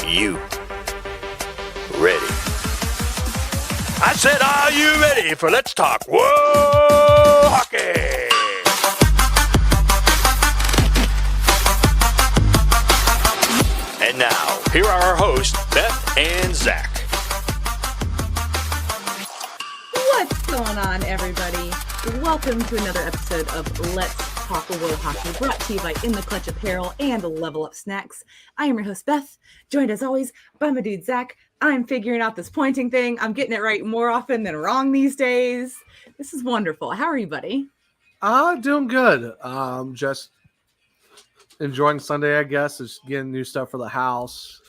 you ready? I said, are you ready for Let's Talk Whoa Hockey? And now, here are our hosts, Beth and Zach. What's going on, everybody? Welcome to another episode of Let's Talk Whoa Hockey, brought to you by In the Clutch Apparel and Level Up Snacks. I am your host, Beth, joined as always by my dude, Zach. I'm figuring out this pointing thing. I'm getting it right more often than wrong these days. This is wonderful. How are you, buddy? Doing good. Just enjoying Sunday, I guess. Just getting new stuff for the house.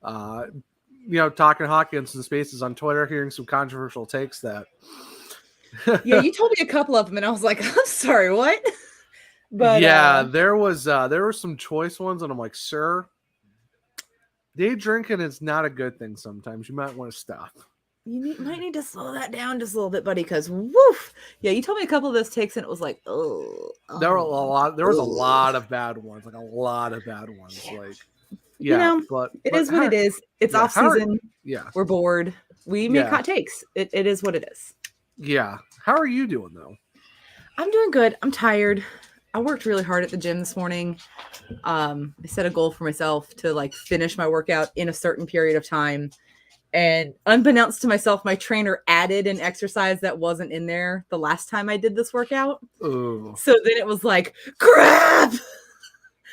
Talking hockey in some spaces on Twitter, hearing some controversial takes that. Yeah, you told me a couple of them, and I was like, I'm sorry, what? But yeah, there were some choice ones, and I'm like, sir, day drinking is not a good thing. Sometimes you might want to stop. Might need to slow that down just a little bit, buddy, because woof. Yeah, you told me a couple of those takes, and it was like, There was a lot of bad ones, like a lot of bad ones. Yeah. Like, yeah, but it is what it is. It's off season. Yeah, we're bored. We make hot takes. It is what it is. Yeah. How are you doing though? I'm doing good. I'm tired. I worked really hard at the gym this morning. I set a goal for myself to finish my workout in a certain period of time. And unbeknownst to myself, my trainer added an exercise that wasn't in there the last time I did this workout. Ooh. So then it was like, crap!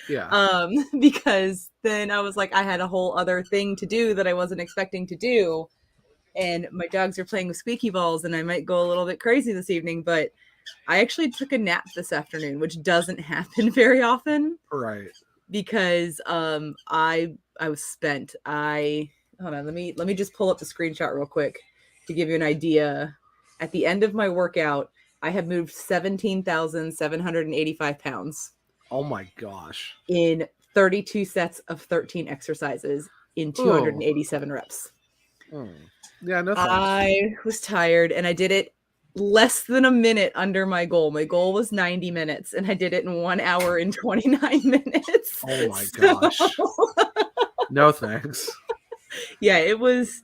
Yeah. Because then I was like, I had a whole other thing to do that I wasn't expecting to do. And my dogs are playing with squeaky balls, and I might go a little bit crazy this evening, but I actually took a nap this afternoon, which doesn't happen very often. Right. Because I was spent. Hold on, let me just pull up the screenshot real quick to give you an idea. At the end of my workout, I have moved 17,785 pounds. Oh my gosh. In 32 sets of 13 exercises in 287 reps. Yeah, no thanks. I was tired, and I did it less than a minute under my goal. My goal was 90 minutes, and I did it in 1 hour and 29 minutes. Oh my gosh. No thanks. Yeah, it was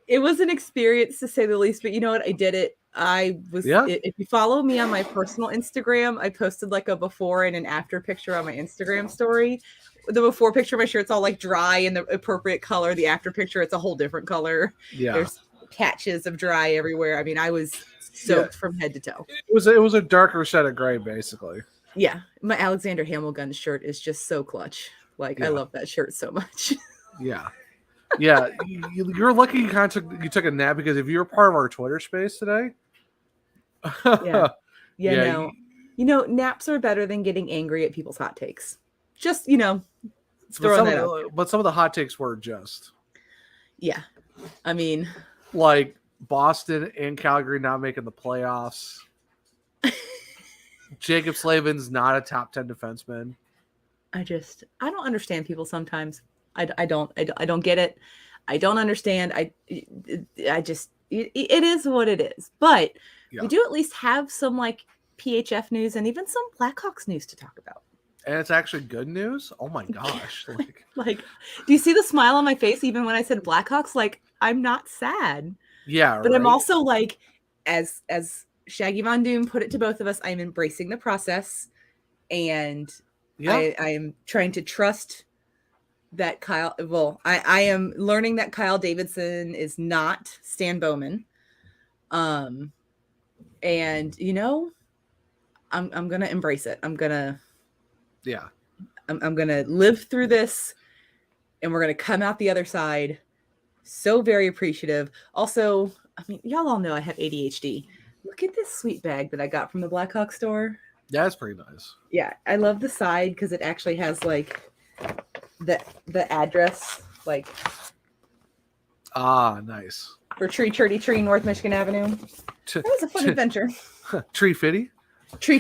an experience to say the least, but you know what? I did it. If you follow me on my personal Instagram, I posted a before and an after picture on my Instagram story. The before picture, my shirt's all dry in the appropriate color. The after picture, it's a whole different color. Yeah. There's patches of dry everywhere. I mean, I was soaked from head to toe. It was a darker shade of gray, basically. Yeah. My Alexander Hamilton shirt is just so clutch. I love that shirt so much. Yeah. Yeah. You're lucky you took a nap, because if you were part of our Twitter space today. No. Naps are better than getting angry at people's hot takes. Just, throwing that out. But some of the hot takes were just. Yeah. I mean. Like Boston and Calgary not making the playoffs. Jacob Slavin's not a top 10 defenseman. I don't understand people sometimes. I don't get it. I don't understand. It is what it is. But we do at least have some PHF news and even some Blackhawks news to talk about. And it's actually good news. Oh my gosh. Do you see the smile on my face even when I said Blackhawks? I'm not sad. Yeah. But right? I'm also as Shaggy Von Doom put it to both of us, I'm embracing the process, and I am trying to trust that I am learning that Kyle Davidson is not Stan Bowman. And I'm going to embrace it. I'm going to live through this, and we're going to come out the other side. So very appreciative. Also, I mean, y'all all know I have ADHD. Look at this sweet bag that I got from the Blackhawks store. Yeah, it's pretty nice. Yeah, I love the side because it actually has the address nice. For Tree, North Michigan Avenue. That was a fun adventure. Tree Fitty? Tree.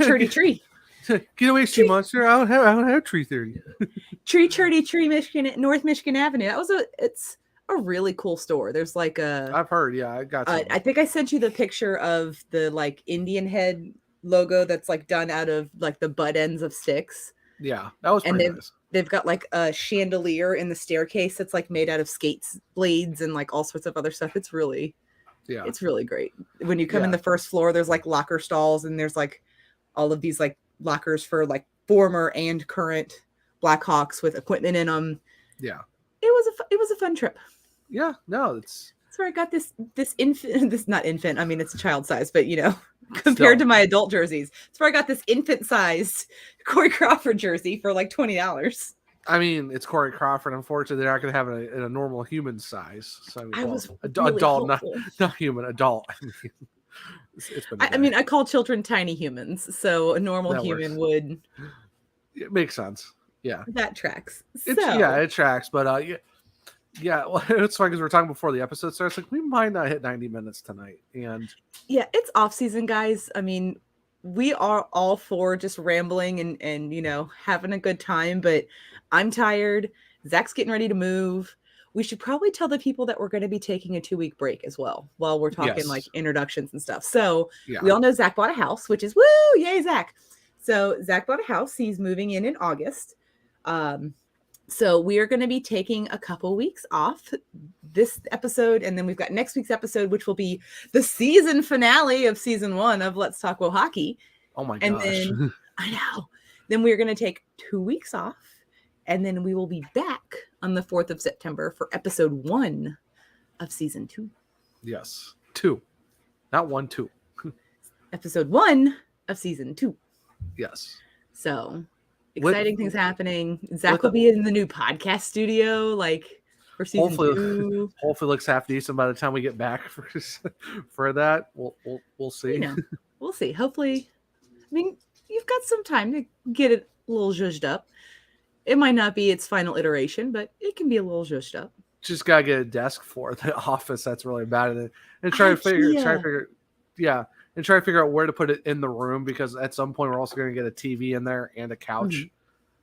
Get away, Sea Monster. I don't have Tree 30. Tree, Michigan, North Michigan Avenue. It's a really cool store. There's I've heard, yeah, I got I think I sent you the picture of the Indian head logo that's done out of the butt ends of sticks. Yeah, that was pretty nice. they've got like a chandelier in the staircase that's like made out of skates blades and like all sorts of other stuff. It's really great. When you come in the first floor, there's like locker stalls, and there's like all of these like lockers for like former and current Blackhawks with equipment in them. Yeah. It was a fun trip. Yeah, no, it's That's where I got this infant, this not infant, I mean, it's a child size, but compared to my adult jerseys, that's where I got this infant sized Corey Crawford jersey for like $20. I mean, it's Corey Crawford. Unfortunately, they're not going to have it in a normal human size. So I was adult, not human, adult. It's been I mean, I call children tiny humans, so a normal human would. It makes sense. Yeah, that tracks. It tracks. But yeah. Well, it's funny because we were talking before the episode starts. Like, we might not hit 90 minutes tonight, and yeah, it's off season, guys. I mean, we are all for just rambling and having a good time, but I'm tired. Zach's getting ready to move. We should probably tell the people that we're going to be taking a 2-week break as well while we're talking like introductions and stuff. So we all know Zach bought a house, which is woo, yay, Zach. So Zach bought a house. He's moving in August. So we are going to be taking a couple weeks off this episode. And then we've got next week's episode, which will be the season finale of season 1 of Let's Talk Well Hockey. Oh my and gosh. Then, I know. Then we're going to take 2 weeks off. And then we will be back on the 4th of September for episode 1 of season 2. Yes. 2. Not 1, 2. Episode 1 of season 2. Yes. So exciting things happening. Zach will be in the new podcast studio, like for season 2. Hopefully looks half decent by the time we get back for that. We'll see. We'll see. Hopefully, I mean, you've got some time to get it a little zhuzhed up. It might not be its final iteration, but it can be a little zhuzhed up. Just gotta get a desk for the office. That's really bad. And try to figure out where to put it in the room, because at some point we're also going to get a TV in there and a couch. Mm-hmm.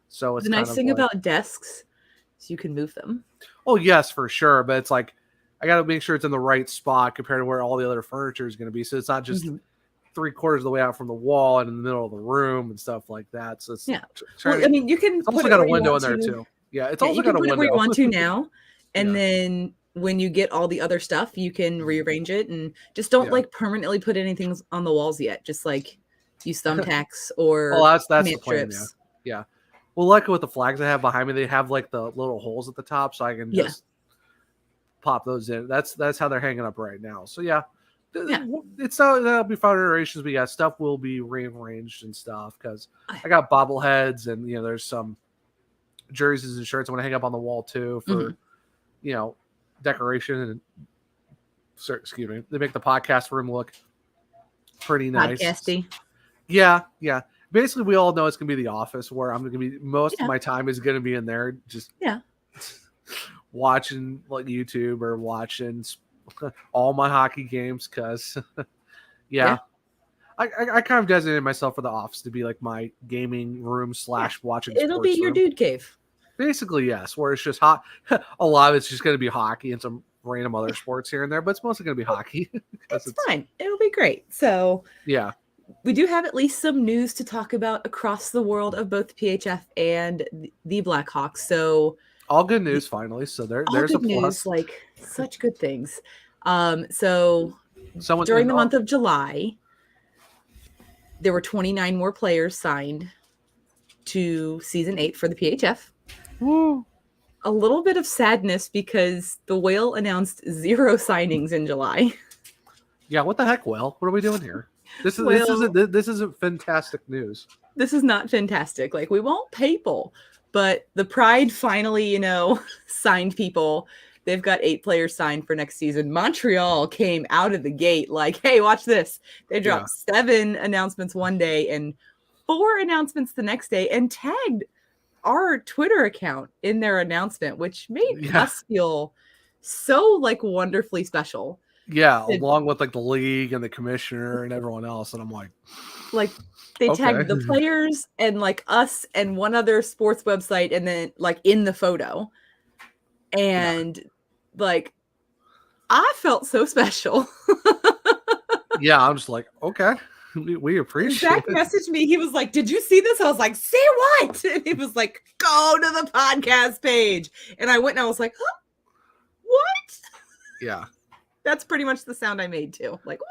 So it's the nice thing about desks is you can move them. Oh yes, for sure. But it's like, I got to make sure it's in the right spot compared to where all the other furniture is going to be. So it's not just 3/4 of the way out from the wall and in the middle of the room and stuff like that. So it's I mean, you can. It's also got a window in there too. Yeah, it's also got a window. Where you want to now, and then when you get all the other stuff, you can rearrange it, and just don't like permanently put anything on the walls yet. Just like use thumbtacks or that's the plan. Yeah. Well, luckily with the flags I have behind me, they have like the little holes at the top, so I can just pop those in. That's how they're hanging up right now. So it's not, that'll be fun iterations, but stuff will be rearranged and stuff, because I got bobbleheads and there's some jerseys and shirts I want to hang up on the wall too for decoration, and excuse me, they make the podcast room look pretty nice. Podcasty. Yeah. Basically, we all know it's gonna be the office, where I'm gonna be most of my time is gonna be in there, just watching like YouTube or watching all my hockey games, because I kind of designated myself for the office to be like my gaming room / watching. It'll be your dude cave. Basically, yes, where it's just hot. A lot of it's just going to be hockey and some random other sports here and there, but it's mostly going to be hockey. It's fine. It'll be great. So we do have at least some news to talk about across the world of both PHF and the Blackhawks. So all good news finally. So there's a plus. News, like such good things. So during the month of July, there were 29 more players signed to season 8 for the PHF. Woo. A little bit of sadness because the Whale announced 0 signings in July. Yeah, what the heck, Whale? What are we doing here? This isn't fantastic news. This is not fantastic. Like, we won't people, but the Pride finally, signed people. They've got 8 players signed for next season. Montreal came out of the gate like, hey, watch this. They dropped 7 announcements one day and 4 announcements the next day, and tagged our Twitter account in their announcement, which made us feel so like wonderfully special. Yeah, along with like the league and the commissioner and everyone else. And I'm like they tagged the players and like us and one other sports website, and then like in the photo. And like, I felt so special. I'm just like, okay. We appreciate Zach it. messaged me. He was like, "Did you see this?" I was like, "See what?" And he was like, "Go to the podcast page." And I went and I was like, huh? What? Yeah. That's pretty much the sound I made too. Like, what?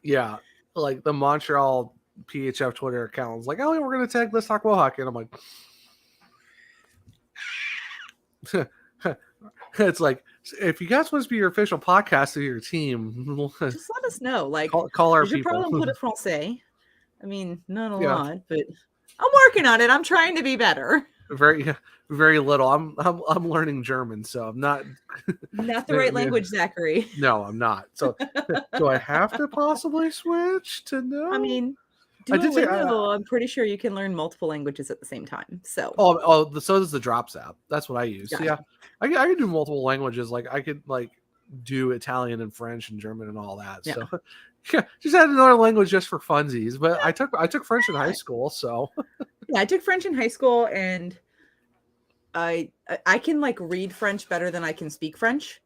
Yeah. Like the Montreal PHF Twitter account was like, "Oh, we're gonna tag Let's Talk About Hockey," and I'm like, it's like, if you guys want to be your official podcast of your team, Just let us know. Like, call our is your people. problem put it français? I mean, not a Yeah. lot, but I'm working on it. I'm trying to be better. Very, very little. I'm learning German, so I'm not the right language, Zachary. No, I'm not. So, do I have to possibly switch to no? I mean, I did say, I'm pretty sure you can learn multiple languages at the same time. So, so does the Drops app. That's what I use. Gotcha. So yeah, I can do multiple languages. Like I could do Italian and French and German and all that. Yeah. So yeah, just add another language just for funsies. But I took French in high school, so yeah, I took French in high school, and I can read French better than I can speak French.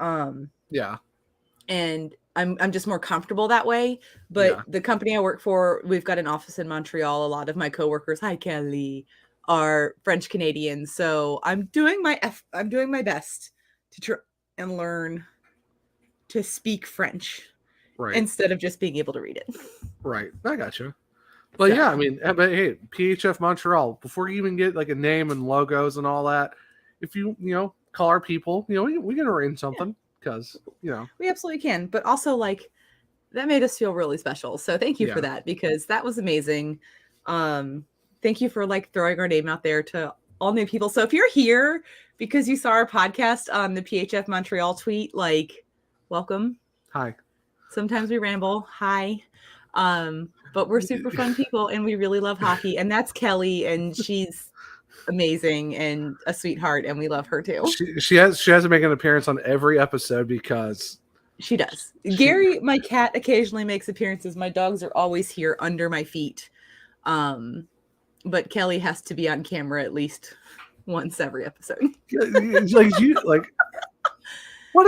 Yeah, and I'm just more comfortable that way. But the company I work for, we've got an office in Montreal. A lot of my coworkers, hi Kelly, are French Canadians. So I'm doing my best to try and learn to speak French, right, instead of just being able to read it. Right, I got you. But yeah, I mean, but hey, PHF Montreal. Before you even get a name and logos and all that, if you call our people, we can arrange something because we absolutely can. But also that made us feel really special. So thank you for that, because that was amazing. Thank you for throwing our name out there to all new people. So if you're here because you saw our podcast on the PHF Montreal tweet, welcome. Hi. Sometimes we ramble. Hi. But we're super fun people and we really love hockey. And that's Kelly, and she's amazing and a sweetheart, and we love her too. She has to make an appearance on every episode because she does. Gary, my cat, occasionally makes appearances. My dogs are always here under my feet. But Kelly has to be on camera at least once every episode. What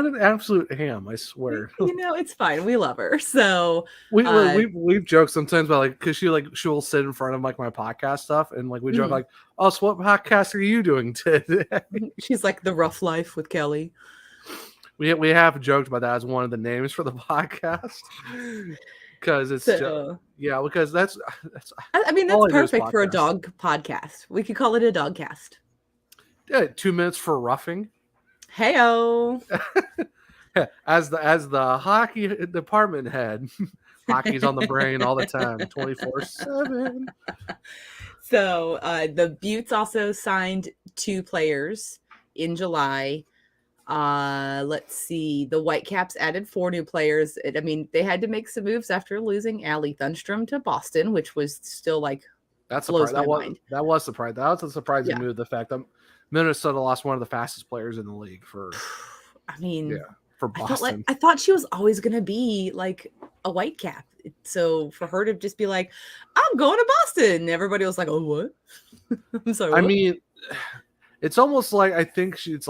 an absolute ham! I swear. It's fine. We love her. So we've joked sometimes about because she'll sit in front of my podcast stuff, and we joke "Oh, so what podcast are you doing today?" She's like the rough life with Kelly. We have joked about that as one of the names for the podcast because it's because that's perfect for a dog podcast. We could call it a dog cast. Yeah, 2 minutes for roughing. Heyo. As the hockey department head, hockey's on the brain all the time, 24/7. So the Buttes also signed 2 players in July. Let's see. The Whitecaps added 4 new players. They had to make some moves after losing Ali Thunstrom to Boston, which was still that's blows my mind. That was surprising. That was a surprising move. The fact that Minnesota lost one of the fastest players in the league for Boston. I thought she was always going to be a Whitecap. So for her to just be like, I'm going to Boston, everybody was like, oh, what? I'm sorry. What? I mean, it's almost I think it's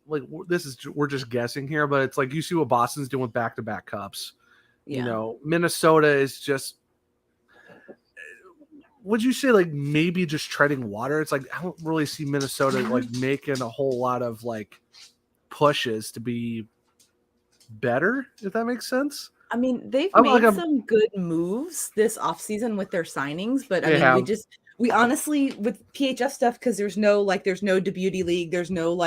we're just guessing here, but it's you see what Boston's doing with back-to-back cups. Yeah. Minnesota is just, would you say maybe just treading water? It's I don't really see Minnesota making a whole lot of pushes to be better, if that makes sense. They've made some good moves this offseason with their signings, but we honestly with PHF stuff, because there's no Debuty League, there's no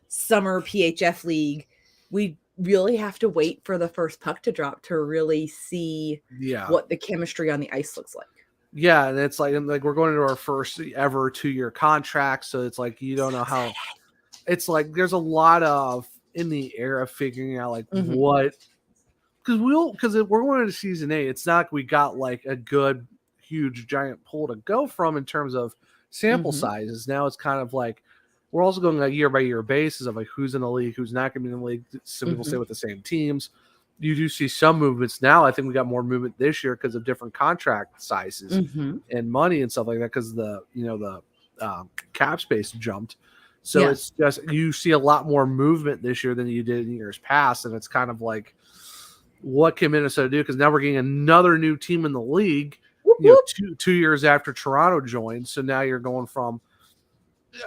summer PHF league, we really have to wait for the first puck to drop to really see what the chemistry on the ice looks like. Yeah, and it's we're going into our first ever 2-year contract, so it's you don't know how. It's there's a lot of in the air of figuring out what, because we're going into season 8. It's not we got a good huge giant pool to go from in terms of sample sizes. Now it's kind of we're also going a year by year basis of who's in the league, who's not going to be in the league. Some people stay with the same teams. You do see some movements now. I think we got more movement this year because of different contract sizes and money and stuff like that, because the cap space jumped. So it's just, you see a lot more movement this year than you did in years past, and it's kind of what can Minnesota do? Because now we're getting another new team in the league, Whoop, whoop. two years after Toronto joined. So now you're going from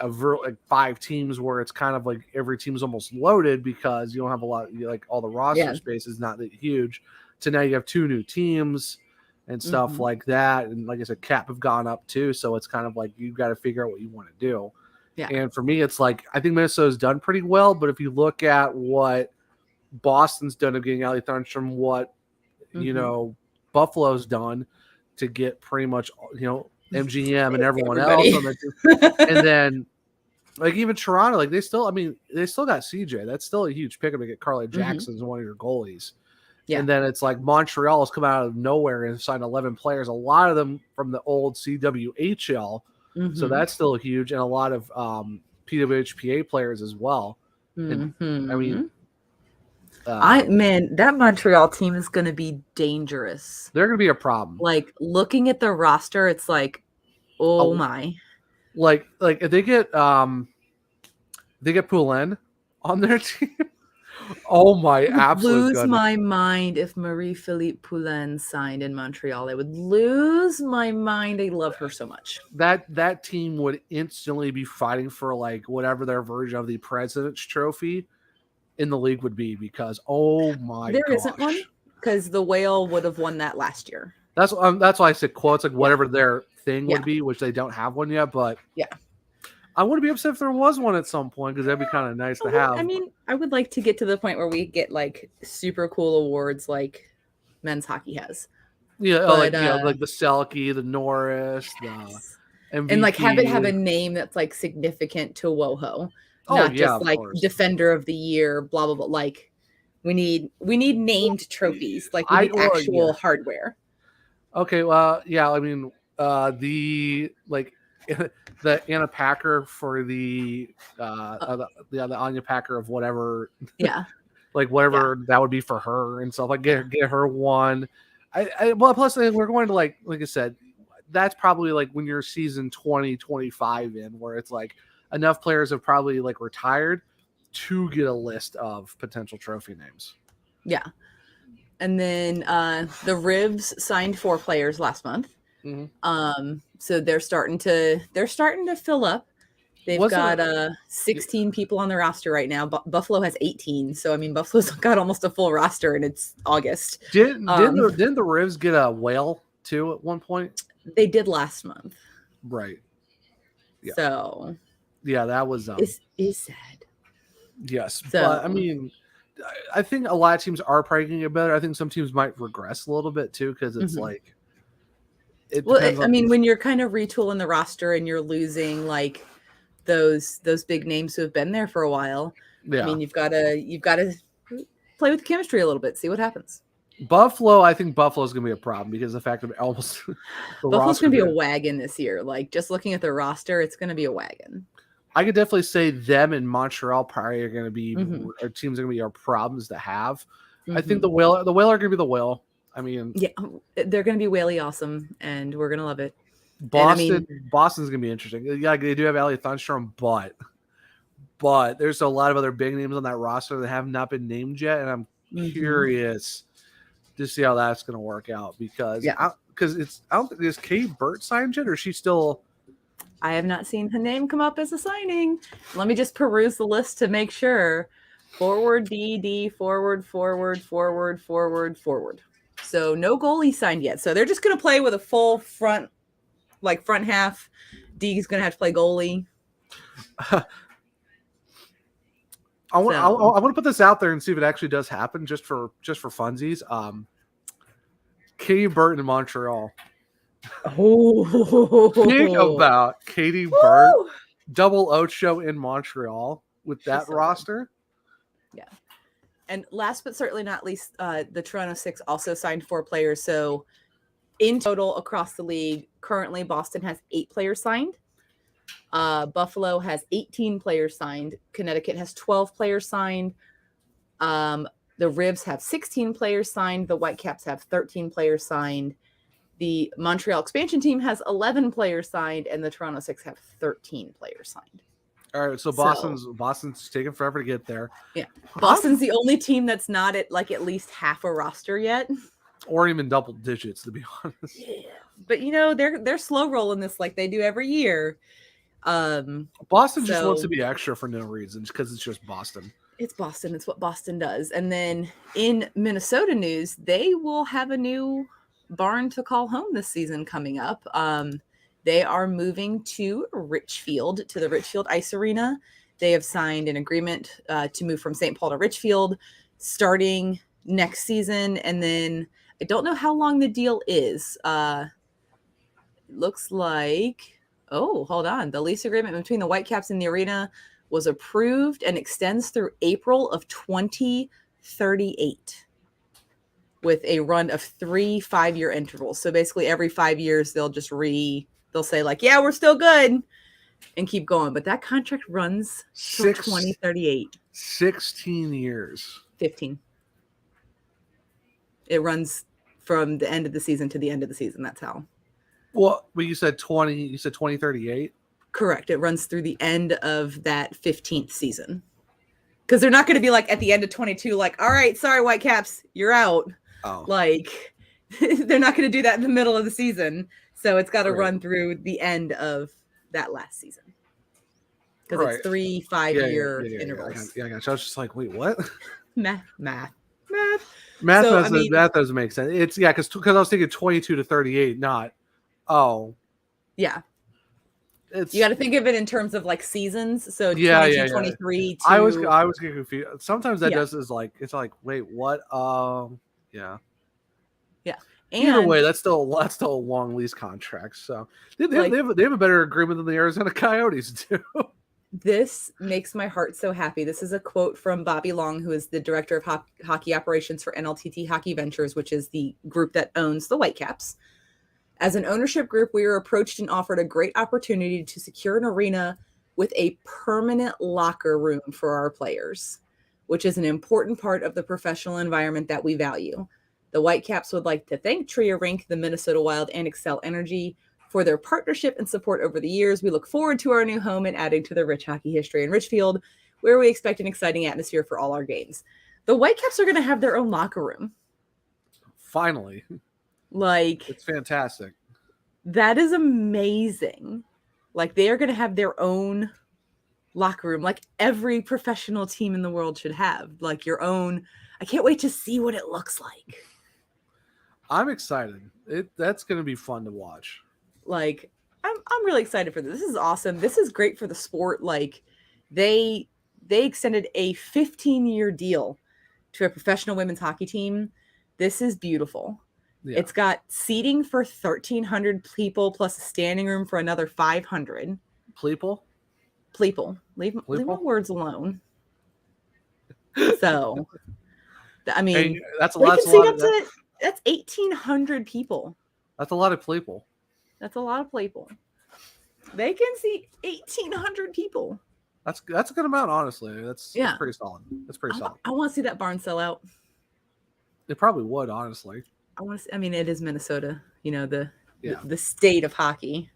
like 5 teams where it's kind of like every team's almost loaded because you don't have a lot, like all the roster space is not that huge. To now you have 2 new teams and stuff like that. And like I said, cap have gone up too. So it's kind of like you've got to figure out what you want to do. Yeah. And for me, it's like I think Minnesota's done pretty well. But if you look at what Boston's done of getting Ali Thunstrom, what Buffalo's done to get pretty much MGM and everyone else on the team. And then like even Toronto, like they still got CJ. That's still a huge pickup to get Carly Jackson as one of your goalies. Yeah. And then it's like Montreal has come out of nowhere and signed 11 players, a lot of them from the old CWHL. So that's still huge, and a lot of PWHPA players as well. And, I mean, that Montreal team is going to be dangerous. They're going to be a problem. Like looking at the roster, it's like, oh my! Like if they get Poulin on their team. Oh my! Absolute lose my mind if Marie-Philippe Poulin signed in Montreal. I would lose my mind. I love her so much. That team would instantly be fighting for like whatever their version of the President's Trophy in the league would be because there isn't one because the Whale would have won that last year. That's why I said quotes like whatever their thing would be, which they don't have one yet. But I wouldn't be upset if there was one at some point because that'd be kind of nice to have. I mean, I would like to get to the point where we get like super cool awards like men's hockey has. Yeah, but, like the Selke, the Norris, the MVP. And like have it have a name that's like significant to WoHo. Not just like Defender of the Year, blah blah blah. Like we need named trophies. Like we need actual hardware. Okay, well, yeah, I mean the Anna Packer for the Anya Packer of whatever, like whatever that would be for her and stuff. Like get her one. Well, plus we're going to like I said, that's probably like when you're season 20-25 in, where it's like enough players have probably like retired to get a list of potential trophy names. Yeah, and then the Ribs signed 4 players last month. So they're starting to fill up. They've got 16 people on the roster right now. Buffalo has 18. So I mean, Buffalo's got almost a full roster, and it's August. Didn't the Rivs get a Whale too at one point? They did last month. Right. Yeah. So. Yeah, that was is sad. Yes, so, but I mean, I think a lot of teams are probably going to get better. I think some teams might regress a little bit too because it's like. I mean, when you're kind of retooling the roster and you're losing like those big names who have been there for a while, I mean, you've got to play with the chemistry a little bit, see what happens. Buffalo, I think Buffalo's going to be a problem because the fact of almost Buffalo's going to be a wagon this year. Like just looking at the roster, it's going to be a wagon. I could definitely say them and Montreal probably are going to be our teams are going to be our problems to have. I think the Whale are going to be the Whale. I mean, yeah, they're going to be whaley awesome, and we're going to love it. Boston's going to be interesting. Yeah, they do have Ali Thunstrom, but there's a lot of other big names on that roster that have not been named yet, and I'm curious to see how that's going to work out because I don't think is Kate Burt signed yet, or is she still? I have not seen her name come up as a signing. Let me just peruse the list to make sure. Forward, DD, forward. So no goalie signed yet. So they're just going to play with a full front half. D is going to have to play goalie. I want to put this out there and see if it actually does happen just for funsies. Katie Burton in Montreal. Oh, think about Katie Burton, double Ocho in Montreal with that roster. Yeah. And last but certainly not least, the Toronto Six also signed 4 players. So in total across the league, currently Boston has 8 players signed. Buffalo has 18 players signed. Connecticut has 12 players signed. The Ribs have 16 players signed. The Whitecaps have 13 players signed. The Montreal expansion team has 11 players signed, and the Toronto Six have 13 players signed. All right, so Boston's taking forever to get there. Yeah, Boston's the only team that's not at like at least half a roster yet, or even double digits, to be honest. Yeah, but they're slow rolling this like they do every year. Boston just wants to be extra for no reason, because it's just Boston. It's Boston. It's what Boston does. And then in Minnesota news, they will have a new barn to call home this season coming up. They are moving to Richfield, to the Richfield Ice Arena. They have signed an agreement to move from St. Paul to Richfield starting next season. And then I don't know how long the deal is. It looks like, hold on. The lease agreement between the Whitecaps and the arena was approved and extends through April of 2038 with a run of 3 5-year intervals. So basically every 5 years, they'll say like, yeah, we're still good and keep going. But that contract runs till 2038. 16 years. 15. It runs from the end of the season to the end of the season. That's how. Well, you said 2038? Correct. It runs through the end of that 15th season. Because they're not going to be like at the end of 22, like, all right, sorry, Whitecaps, you're out. Oh. Like, they're not going to do that in the middle of the season. So it's got to run through the end of that last season. Because it's 3 5-year intervals. Yeah, I got you. I was just like, wait, what? Math doesn't make sense. It's because I was thinking 22 to 38, not yeah. You got to think of it in terms of like seasons. So 23 to... I was getting confused. Sometimes that does is like, it's like, wait, what? Yeah. And either way, that's still a long lease contract. So they have a better agreement than the Arizona Coyotes do. This makes my heart so happy. This is a quote from Bobby Long, who is the director of hockey operations for NLTT Hockey Ventures, which is the group that owns the Whitecaps. As an ownership group, we were approached and offered a great opportunity to secure an arena with a permanent locker room for our players, which is an important part of the professional environment that we value. The Whitecaps would like to thank Tria Rink, the Minnesota Wild, and Excel Energy for their partnership and support over the years. We look forward to our new home and adding to the rich hockey history in Richfield, where we expect an exciting atmosphere for all our games. The Whitecaps are going to have their own locker room. Finally. Like, it's fantastic. That is amazing. Like, they are going to have their own locker room, like every professional team in the world should have, like your own. I can't wait to see what it looks like. I'm excited. That's going to be fun to watch. Like, I'm really excited for this. This is awesome. This is great for the sport. Like, they extended a 15-year deal to a professional women's hockey team. This is beautiful. Yeah. It's got seating for 1,300 people plus a standing room for another 500. People? Leave my words alone. So, I mean, hey, that's a lot. That's 1,800 people. That's a lot of people. That's a lot of people. They can see 1,800 people. That's a good amount, honestly. That's pretty solid. That's pretty solid. I want to see that barn sell out. It probably would, honestly. I mean, it is Minnesota, the state of hockey.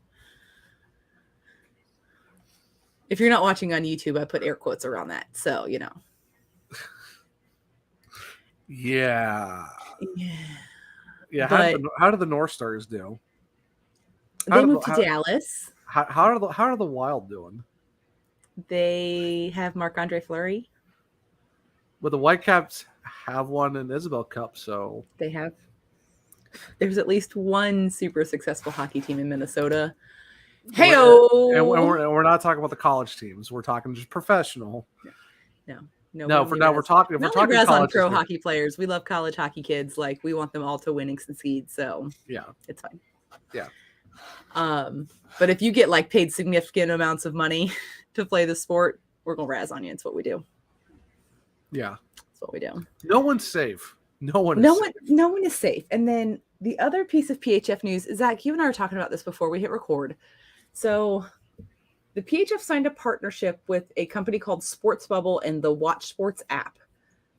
If you're not watching on YouTube, I put air quotes around that. So, Yeah. Yeah. How do the North Stars do? They moved to Dallas. How are the Wild doing? They have Marc-Andre Fleury. Well, the Whitecaps have won an Isabel Cup, so they have. There's at least one super successful hockey team in Minnesota. Hey-o! And we're not talking about the college teams. We're talking just professional. No. We're talking college pro hockey players. We love college hockey kids. Like, we want them all to win and succeed. So yeah, it's fine. Yeah. But if you get like paid significant amounts of money to play the sport, we're gonna razz on you. It's what we do. Yeah, that's what we do. No one's safe. No one is safe. And then the other piece of PHF news, Zach, you and I were talking about this before we hit record. So the PHF signed a partnership with a company called Sports Bubble and the Watch Sports app,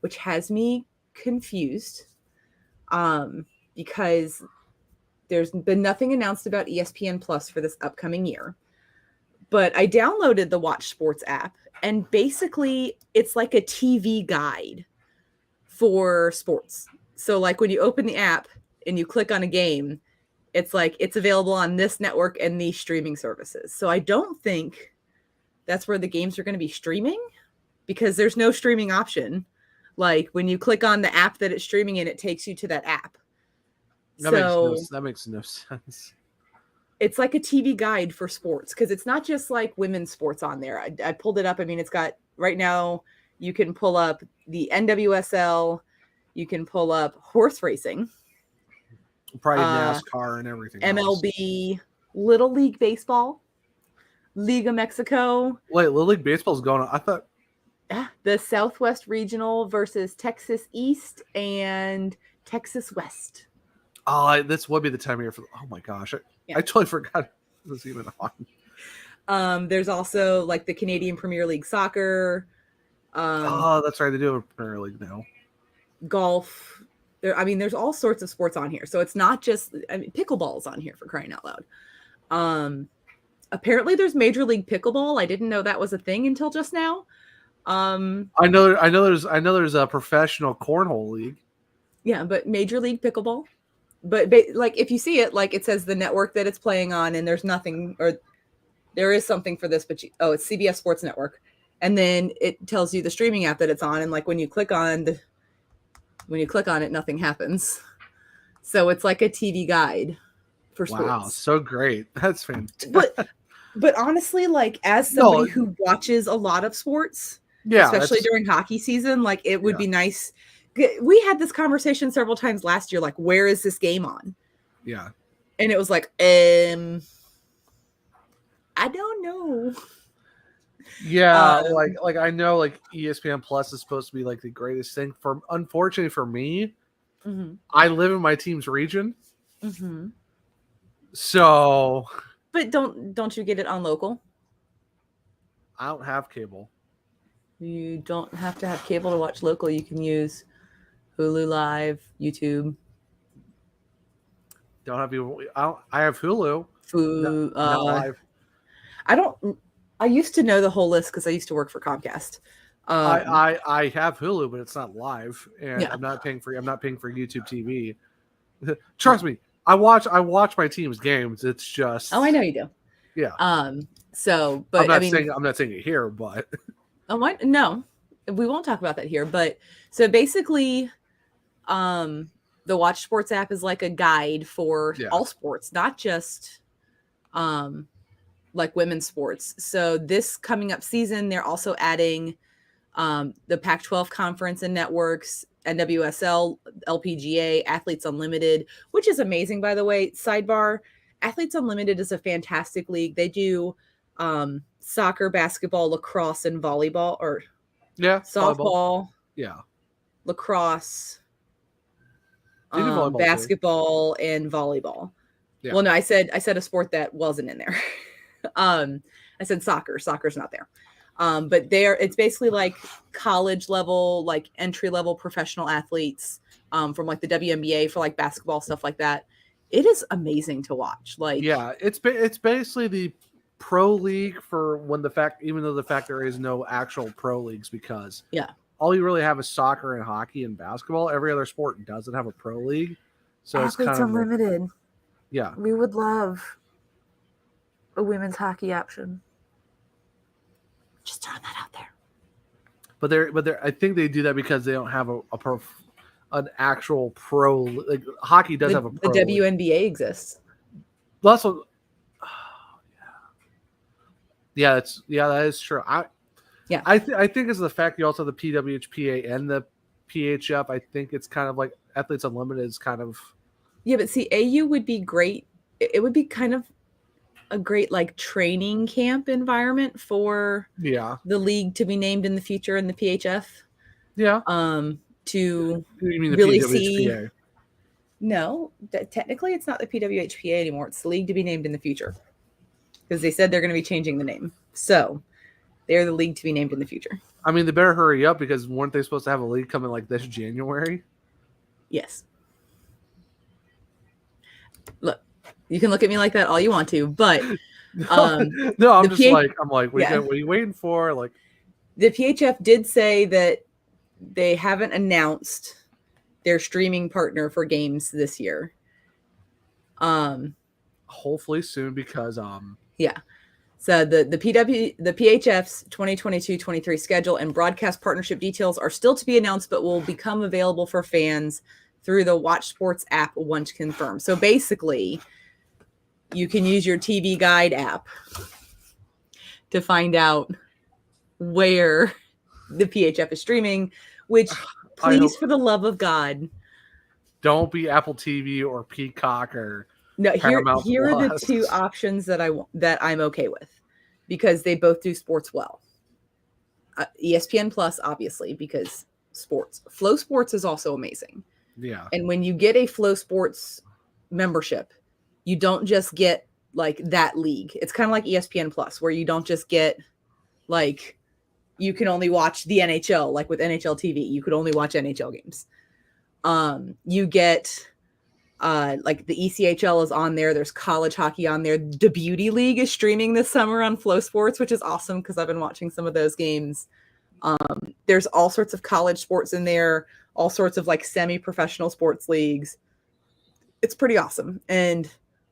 which has me confused because there's been nothing announced about ESPN Plus for this upcoming year. But I downloaded the Watch Sports app, and basically it's like a TV guide for sports. So like when you open the app and you click on a game, it's like it's available on this network and these streaming services. So I don't think that's where the games are going to be streaming, because there's no streaming option. Like when you click on the app that it's streaming in, it takes you to that app. That makes no sense. It's like a TV guide for sports, because it's not just like women's sports on there. I pulled it up. I mean, it's got right now you can pull up the NWSL, you can pull up horse racing, probably NASCAR and everything. MLB, else. Little League Baseball, Liga Mexico. Wait, Little League Baseball's going on. I thought the Southwest Regional versus Texas East and Texas West. Oh, this would be the time of year for. Oh my gosh, I totally forgot it was even on. There's also like the Canadian Premier League Soccer. That's right. They do have a Premier League now. Golf. There's all sorts of sports on here. So it's not just, pickleball's on here, for crying out loud. Apparently there's Major League Pickleball. I didn't know that was a thing until just now. I know there's a professional cornhole league. Yeah, but Major League Pickleball. But like if you see it, like it says the network that it's playing on, and there's nothing, or there is something for this, but it's CBS Sports Network, and then it tells you the streaming app that it's on, and like when you click on it, nothing happens. So it's like a TV guide for sports. Wow, so great! That's fantastic. But honestly, like as somebody who watches a lot of sports, especially during hockey season, like it would be nice. We had this conversation several times last year, like, where is this game on? Yeah. And it was like, I don't know. Yeah, like I know like ESPN Plus is supposed to be like the greatest thing. Unfortunately for me, I live in my team's region. Mm-hmm. So but don't you get it on local? I don't have cable. You don't have to have cable to watch local. You can use Hulu Live, YouTube. Don't have you. I have Hulu. Not Live. I used to know the whole list because I used to work for Comcast. I have Hulu, but it's not live, and I'm not paying for YouTube TV. Trust me, I watch my team's games. It's just I know you do. Yeah. So, but I'm not saying it here, but no, we won't talk about that here. But so basically, the Watch Sports app is like a guide for all sports, not just like women's sports. So this coming up season, they're also adding the Pac-12 conference and networks, NWSL, LPGA, Athletes Unlimited, which is amazing, by the way. Sidebar, Athletes Unlimited is a fantastic league. They do soccer, basketball, lacrosse, and volleyball, or softball, lacrosse, basketball, too. And volleyball. Yeah. Well, no, I said a sport that wasn't in there. I said soccer. Soccer's not there. But it's basically like college level, like entry level professional athletes from like the WNBA for like basketball, stuff like that. It is amazing to watch. Like, it's basically the pro league for even though the fact there is no actual pro leagues, because all you really have is soccer and hockey and basketball. Every other sport doesn't have a pro league. So Athletes it's kind of Unlimited. Yeah. We would love a women's hockey option. Just throwing that out there. But I think they do that because they don't have an actual pro. Like hockey does have a pro. The WNBA exists. That's what. That is true. I think it's the fact you also have the PWHPA and the PHF. I think it's kind of like Athletes Unlimited is kind of. Yeah, but see, AU would be great. It would be kind of a great like training camp environment for the league to be named in the future in the PHF. Yeah. To you mean the really PWHPA? See. No, technically it's not the PWHPA anymore. It's the league to be named in the future. Because they said they're going to be changing the name. So they're the league to be named in the future. I mean, they better hurry up, because weren't they supposed to have a league coming like this January? Yes. Look, you can look at me like that all you want to, but No, I'm just like, what are you waiting for? Like, the PHF did say that they haven't announced their streaming partner for games this year. Hopefully soon, because yeah. So the PHF's 2022-23 schedule and broadcast partnership details are still to be announced, but will become available for fans through the Watch Sports app once confirmed. So basically, you can use your TV Guide app to find out where the PHF is streaming, which, please, for the love of God, don't be Apple TV or Peacock or no. Here are the Plus. two options that I'm okay with, because they both do sports well. ESPN Plus, obviously, because sports. Flow Sports is also amazing. Yeah. And when you get a Flow Sports membership, you don't just get like that league. It's kind of like ESPN Plus, where you don't just get like, you can only watch the NHL, like with NHL TV, you could only watch NHL games. You get like the ECHL is on there. There's college hockey on there. The Beauty League is streaming this summer on Flow Sports, which is awesome because I've been watching some of those games. There's all sorts of college sports in there, all sorts of like semi-professional sports leagues. It's pretty awesome. And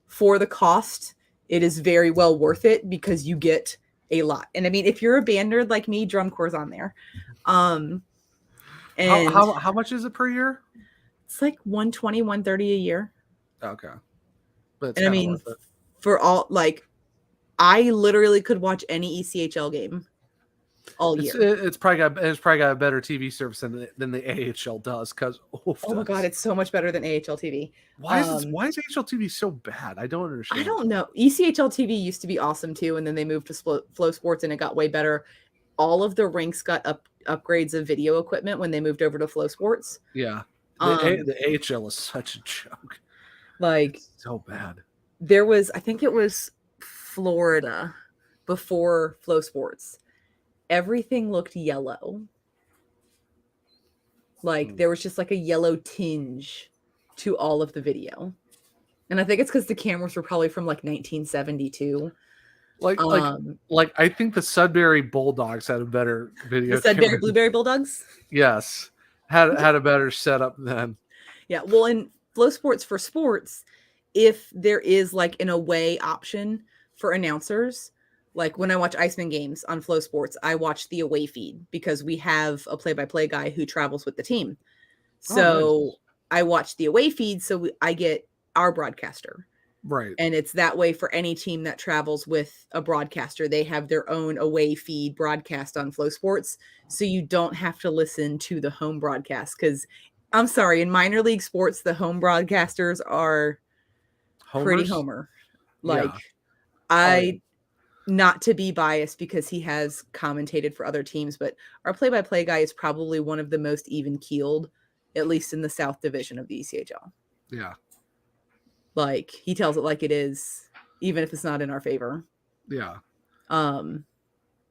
for the cost, it is very well worth it because you get a lot. And I mean, if you're a band nerd like me, Drum Corps on there. And how much is it per year? It's like $120, $130 a year. Okay. But and I mean, for all, like, I literally could watch any ECHL game all year. It's probably got a better TV service than the AHL does. Because oh my God, it's so much better than AHL TV. Why is AHL TV so bad? I don't understand. I don't know. ECHL TV used to be awesome too, and then they moved to Flow Sports, and it got way better. All of the rinks got upgrades of video equipment when they moved over to Flow Sports. Yeah. The AHL is such a joke. Like, it's so bad. There was, I think it was Florida before Flow Sports. Everything looked yellow. Like, there was just like a yellow tinge to all of the video. And I think it's because the cameras were probably from like 1972. Like I think the Sudbury Bulldogs had a better video. The Sudbury Blueberry Bulldogs? Yes. Had a better setup then. Yeah. Well, in Flow Sports for sports, if there is like an away option for announcers, like when I watch Iceman games on Flow Sports, I watch the away feed because we have a play-by-play guy who travels with the team. So nice. I watch the away feed, so I get our broadcaster. Right. And it's that way for any team that travels with a broadcaster. They have their own away feed broadcast on Flow Sports. So you don't have to listen to the home broadcast. Because I'm sorry, in minor league sports, the home broadcasters are pretty homer. Like, yeah. Not to be biased because he has commentated for other teams, but our play-by-play guy is probably one of the most even-keeled, at least in the South Division of the ECHL. Yeah. Like, he tells it like it is, even if it's not in our favor. Yeah.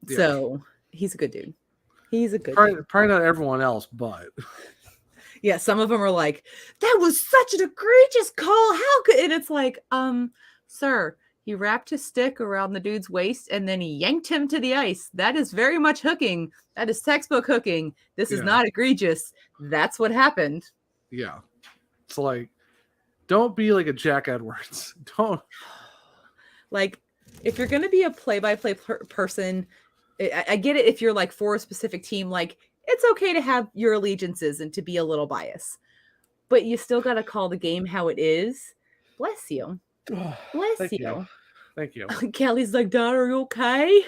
So he's a good dude. He's a good dude. Probably not everyone else, but yeah, some of them are like, that was such an egregious call. How could, and it's like, sir, he wrapped his stick around the dude's waist and then he yanked him to the ice. That is very much hooking. That is textbook hooking. This is not egregious. That's what happened. Yeah. It's like, don't be like a Jack Edwards. Don't. Like, if you're going to be a play-by-play person, I get it if you're like for a specific team, like it's okay to have your allegiances and to be a little biased, but you still got to call the game how it is. Bless you. Bless you. Thank you. Kelly's like, Dad, are you okay?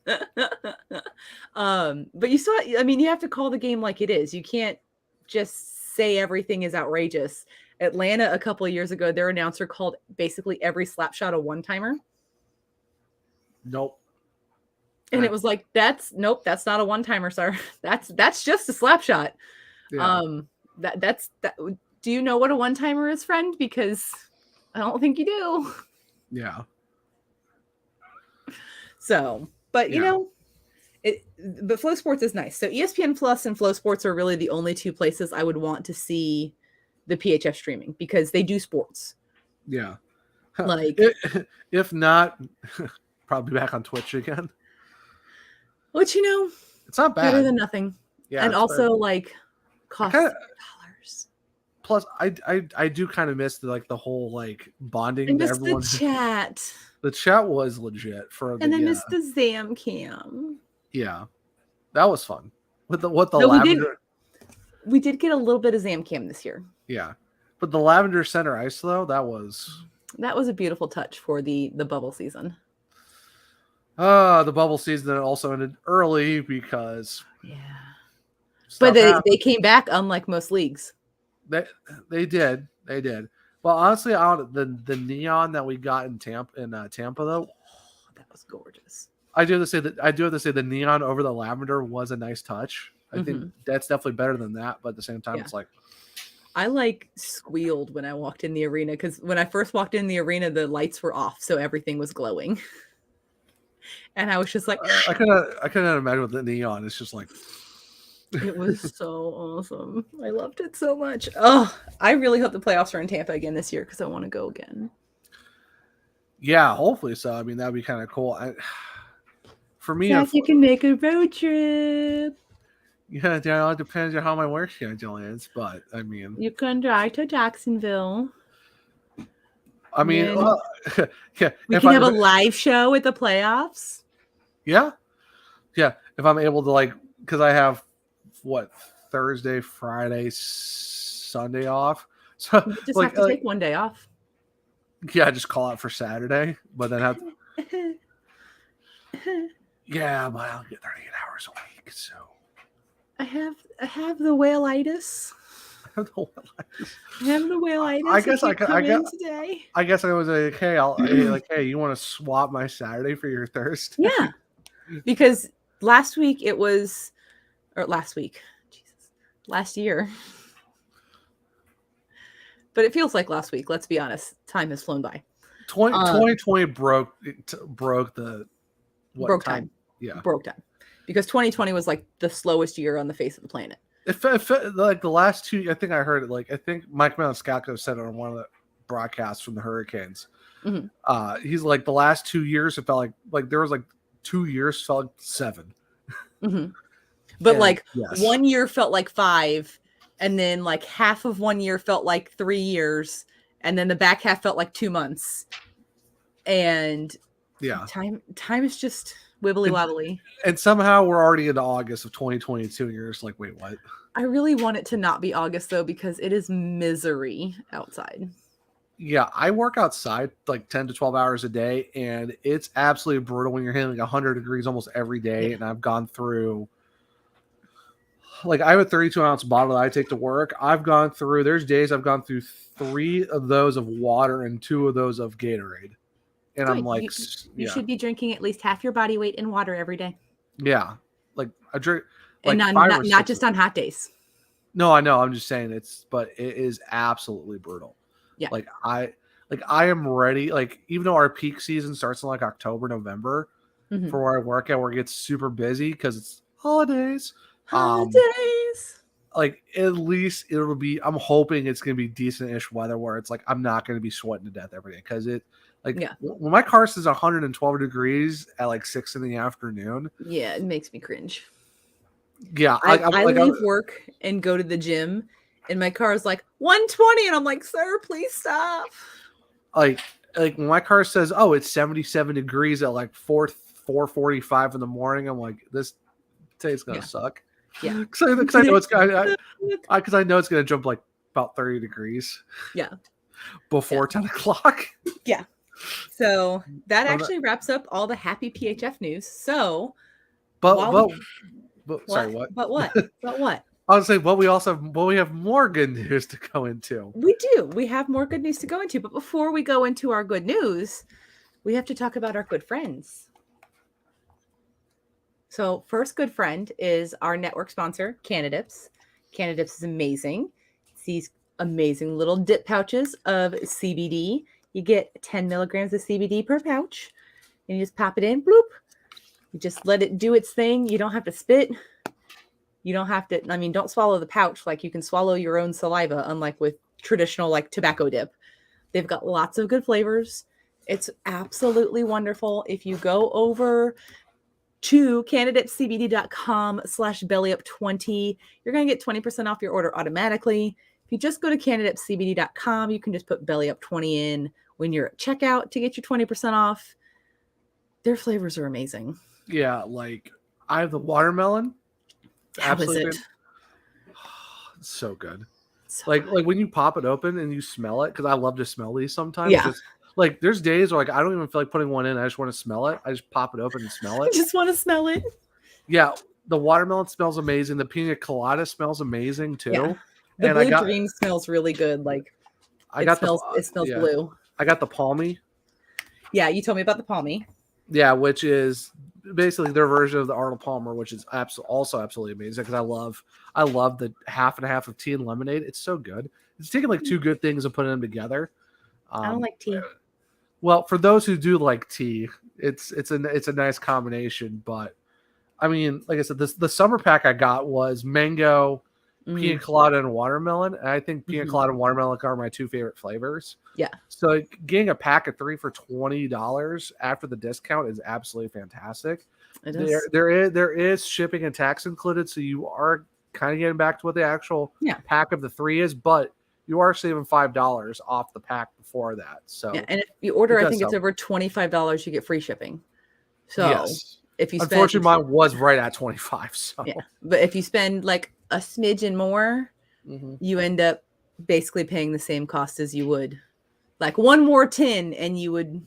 But you still, I mean, you have to call the game like it is. You can't just say everything is outrageous. Atlanta, a couple of years ago, their announcer called basically every slap shot a one-timer. Nope. And it was like, that's not a one-timer, sir. That's just a slap shot. Yeah. That's do you know what a one-timer is, friend? Because I don't think you do. Yeah. So, but you know, but Flow Sports is nice. So ESPN Plus and Flow Sports are really the only two places I would want to see the PHF streaming because they do sports. Yeah. Like, if not, probably back on Twitch again. which It's not bad. better than nothing. Yeah, and also better. like cost Kinda, $0. plus, I do kind of miss the whole like bonding I that miss everyone. the chat. The chat was legit for the. And I miss the Zam cam. Yeah, that was fun. With the No, lavender. We did get a little bit of Zam cam this year. Yeah, but the lavender center ice though, that was a beautiful touch for the bubble season. The bubble season also ended early because but they came back, unlike most leagues. They did. Well, honestly, the neon that we got in Tampa though, that was gorgeous. I do have to say the neon over the lavender was a nice touch. I think that's definitely better than that, but at the same time, it's like I squealed when I walked in the arena because when I first walked in the arena, the lights were off, so everything was glowing, and I was just like, I couldn't imagine with the neon. It's just like. It was so awesome. I loved it so much. Oh, I really hope the playoffs are in Tampa again this year because I want to go again. Yeah, hopefully so. I mean, that'd be kind of cool. For me, Zach, you can make a road trip. Yeah, it all depends on how my work schedule is, but I mean, you can drive to Jacksonville. I mean, yeah. We can have a live show at the playoffs. Yeah. If I'm able to because I have Thursday, Friday, Sunday off, so you just have to take one day off. Yeah, just call out for Saturday, but then have. Yeah, but I'll get 38 hours a week, so. I have the whale-itis. I have the whale-itis. I guess I guess I was like, hey, you want to swap my Saturday for your Thursday? Yeah, because last year. But it feels like last week. Let's be honest. Time has flown by. 2020 broke the time. Yeah, broke time. Because 2020 was like the slowest year on the face of the planet. It felt like the last two. I think I heard it. I think Mike Maniscalco said it on one of the broadcasts from the Hurricanes. Mm-hmm. He's like the last 2 years. It felt like there was 2 years felt like 7. Mm-hmm. But 1 year felt like 5, and then half of 1 year felt like 3 years, and then the back half felt like 2 months. And time is just wibbly wobbly. And somehow we're already into August of 2022, and you're just like, wait, what? I really want it to not be August though, because it is misery outside. Yeah, I work outside 10 to 12 hours a day, and it's absolutely brutal when you're hitting 100 degrees almost every day. And I've gone through, I have a 32-ounce bottle that I take to work. There's days I've gone through 3 of those of water and 2 of those of Gatorade. And good. I'm like, you should be drinking at least half your body weight in water every day. Yeah. I drink, and not just on hot days. No, I know. I'm just saying but it is absolutely brutal. Yeah. I am ready. Even though our peak season starts in October, November, for where I work at, where it gets super busy because it's holidays. At least it'll be. I'm hoping it's gonna be decent-ish weather where it's I'm not gonna be sweating to death every day because it. When my car says 112 degrees at 6 in the afternoon. Yeah, it makes me cringe. Yeah, I leave work and go to the gym. And my car is 120, and I'm like, sir, please stop. When my car says, oh, it's 77 degrees at 4:45 in the morning, I'm like, this today's gonna suck. Yeah, because I know it's gonna jump about 30 degrees. Yeah, before 10 o'clock. Yeah. So that actually wraps up all the happy PHF news. So, sorry, what? But what? I was saying, we have more good news to go into. We do. We have more good news to go into. But before we go into our good news, we have to talk about our good friends. So first good friend is our network sponsor, Canadips. Canadips is amazing. It's these amazing little dip pouches of CBD. You get 10 milligrams of CBD per pouch. And you just pop it in, bloop. You just let it do its thing. You don't have to spit. You don't have to, don't swallow the pouch. You can swallow your own saliva, unlike with traditional tobacco dip. They've got lots of good flavors. It's absolutely wonderful. If you go over to candidatecbd.com/bellyup20, you're going to get 20% off your order automatically. If you just go to candidatecbd.com, you can just put bellyup20 in when you're at checkout to get your 20% off. Their flavors are amazing. Yeah, like I have the watermelon. How is it? It's so good. So Like good. when you pop it open and you smell it, because I love to smell these sometimes. Yeah. Just, like there's days where like I don't even feel like putting one in. I just want to smell it. I just pop it open and smell I it. just want to smell it. Yeah, the watermelon smells amazing. The pina colada smells amazing too. Yeah. The And blue dream smells really good. Like it smells blue. I got the palmy. Yeah, you told me about the palmy. Yeah, which is basically their version of the Arnold Palmer, which is also absolutely amazing because I love the half and half of tea and lemonade. It's so good. It's taking like two good things and putting them together. I don't like tea. Well, for those who do like tea, it's a nice combination. But I mean, like I said, the summer pack I got was mango, pina colada, and watermelon. And I think pina colada and watermelon are my two favorite flavors. Yeah. So getting a pack of 3 for $20 after the discount is absolutely fantastic. It is. There is shipping and tax included, so you are kind of getting back to what the actual pack of the 3 is, but you are saving $5 off the pack before that. So yeah, and if you order, I think it's over $25, you get free shipping. So yes. If you unfortunately mine was right at 25. So yeah, but if you spend like a smidgen more, you end up basically paying the same cost as you would like one more tin, and you would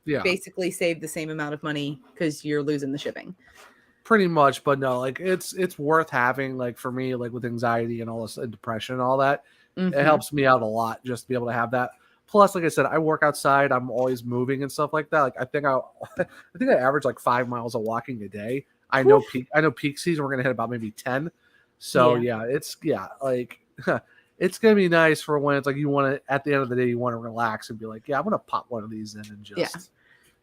basically save the same amount of money because you're losing the shipping. Pretty much, but no, like it's worth having. Like for me, like with anxiety and all this and depression and all that, it helps me out a lot just to be able to have that. Plus, like I said, I work outside. I'm always moving and stuff like that. Like I think I average like 5 miles of walking a day. I know peak season we're gonna hit about maybe 10. So it's gonna be nice for when it's like you want to at the end of the day you want to relax and be like, I'm gonna pop one of these in and just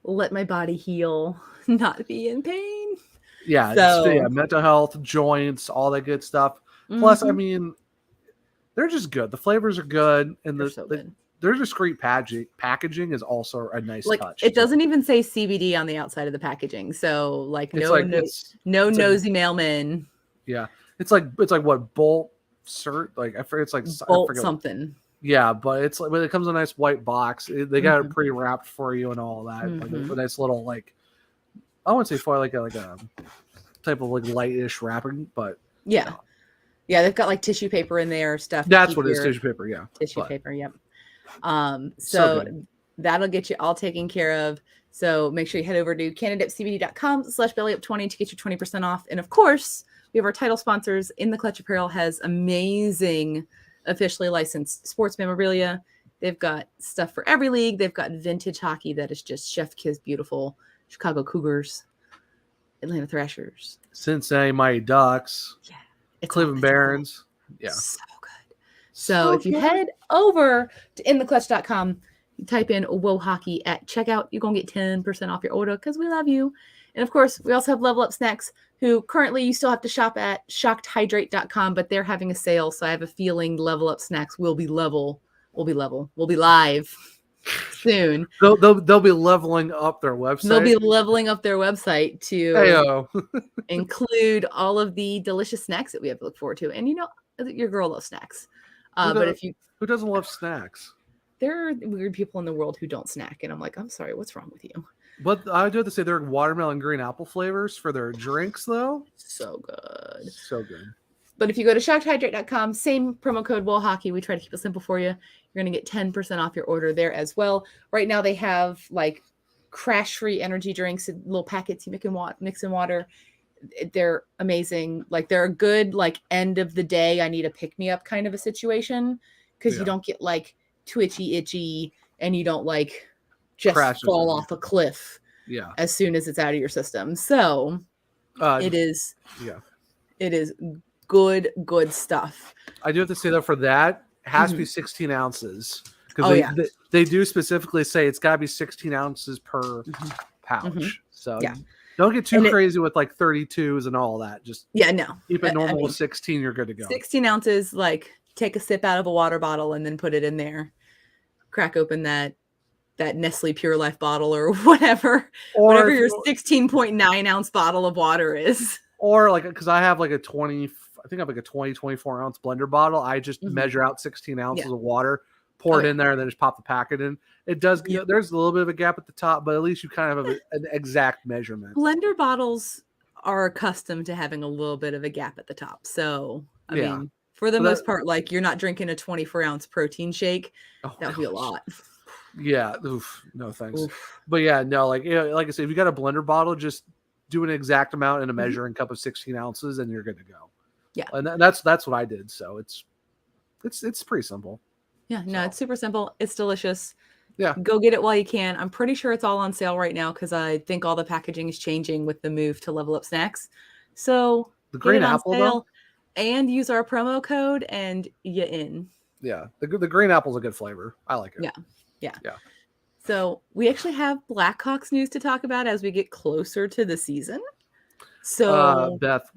let my body heal, not be in pain. Yeah, mental health, joints, all that good stuff. Plus, I mean, they're just good. The flavors are good, and their discreet packaging is also a nice touch. It doesn't even say CBD on the outside of the packaging, so like no nosy mailman. Yeah, it's like what Bolt cert? Like I forget. It's like Bolt something. Yeah, but it's like when it comes in a nice white box, they got it pre-wrapped for you and all that. Like a nice little like. I wouldn't say foil, like a type of like lightish wrapping, but yeah, they've got like tissue paper in there, stuff. That's what it is, tissue paper. Yeah, tissue paper. Yep. So that'll get you all taken care of. So make sure you head over to candidatecbd.com/bellyup20 to get your 20% off. And of course, we have our title sponsors. In the Clutch Apparel has amazing, officially licensed sports memorabilia. They've got stuff for every league. They've got vintage hockey that is just chef kiss beautiful. Chicago Cougars, Atlanta Thrashers, Cincinnati Mighty Ducks, Cleveland Barons. Yeah. So good. So if you head over to intheclutch.com, you type in Whoa Hockey at checkout, you're going to get 10% off your order because we love you. And of course, we also have Level Up Snacks, who currently you still have to shop at shockedhydrate.com, but they're having a sale. So I have a feeling Level Up Snacks will be live soon. They'll be leveling up their website. They'll be leveling up their website to include all of the delicious snacks that we have to look forward to. And you know, your girl loves snacks. Who doesn't love snacks? There are weird people in the world who don't snack, and I'm like, I'm sorry, what's wrong with you? But I do have to say, they're watermelon green apple flavors for their drinks, though. So good. So good. But if you go to shockedhydrate.com, same promo code WOLHOCKEY. We try to keep it simple for you. You're going to get 10% off your order there as well. Right now they have like crash-free energy drinks, little packets you mix in water. They're amazing. Like they're a good like end of the day, I need a pick-me-up kind of a situation because you don't get like too itchy and you don't like just fall off a cliff as soon as it's out of your system. So it is good stuff. I do have to say though, for that, it has to be 16 ounces because they do specifically say it's got to be 16 ounces per pouch. So don't get too crazy with like 32s and all that. Just keep it normal with 16. You're good to go. 16 ounces, like take a sip out of a water bottle and then put it in there. Crack open that that Nestle Pure Life bottle or whatever your 16.9 ounce bottle of water is. Or like, because I have like a 24 ounce blender bottle. I just measure out 16 ounces of water, pour it in there, and then just pop the packet in. It does. There's a little bit of a gap at the top, but at least you kind of have an exact measurement. Blender bottles are accustomed to having a little bit of a gap at the top. So, I mean, for the most part, like you're not drinking a 24 ounce protein shake. That would be a lot. Yeah. Oof, no thanks. Oof. But yeah, no, like I said, if you got a blender bottle, just do an exact amount in a measuring cup of 16 ounces and you're good to go. Yeah. And that's what I did. So it's pretty simple. Yeah. No, it's super simple. It's delicious. Yeah. Go get it while you can. I'm pretty sure it's all on sale right now because I think all the packaging is changing with the move to Level Up Snacks. So the green apple though, and use our promo code and you in. Yeah. The green apple's a good flavor. I like it. Yeah. So we actually have Blackhawks news to talk about as we get closer to the season. So Beth,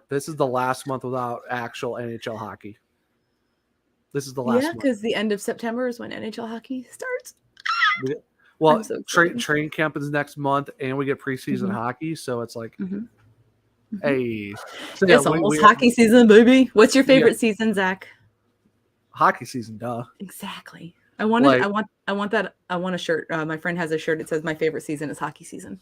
this is the last month without actual NHL hockey. This is the last month. Because the end of September is when NHL hockey starts. Well, train camp is next month, and we get preseason hockey, so it's like, hey, so it's almost hockey season, baby. What's your favorite season, Zach? Hockey season, duh. Exactly. I want a shirt. My friend has a shirt. It says my favorite season is hockey season.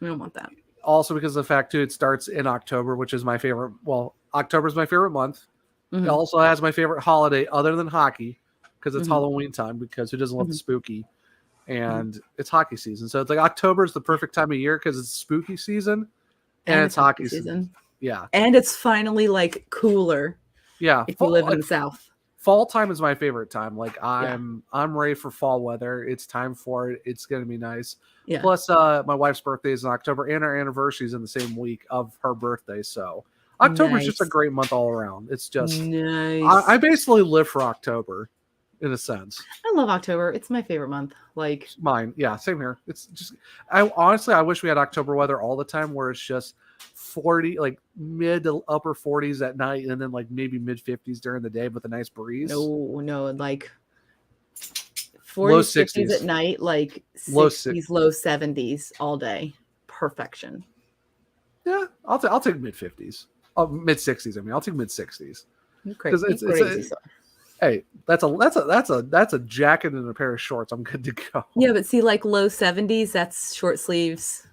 I don't want that. Also, because of the fact too, it starts in October, which is my favorite. Well, October is my favorite month. It also has my favorite holiday other than hockey, because it's Halloween time. Because who doesn't love the spooky? And it's hockey season, so it's like October is the perfect time of year because it's spooky season and it's hockey season. Yeah, and it's finally like cooler. Yeah, if you live in the South. Fall time is my favorite time. Like I'm ready for fall weather. It's time for it. It's gonna be nice. Yeah. Plus, my wife's birthday is in October, and our anniversary is in the same week of her birthday. So October is just a great month all around. It's just nice. I basically live for October, in a sense. I love October. It's my favorite month. Like mine. Yeah, same here. It's just I wish we had October weather all the time, where it's just 40, like mid to upper 40s at night, and then like maybe mid 50s during the day with a nice breeze. No, like 40s, 50s at night, like 60s, low 70s all day. Perfection. Yeah, I'll take mid 50s. Oh, mid 60s. I mean, I'll take mid 60s. Crazy. Hey, that's a jacket and a pair of shorts. I'm good to go. Yeah, but see, like low 70s, that's short sleeves,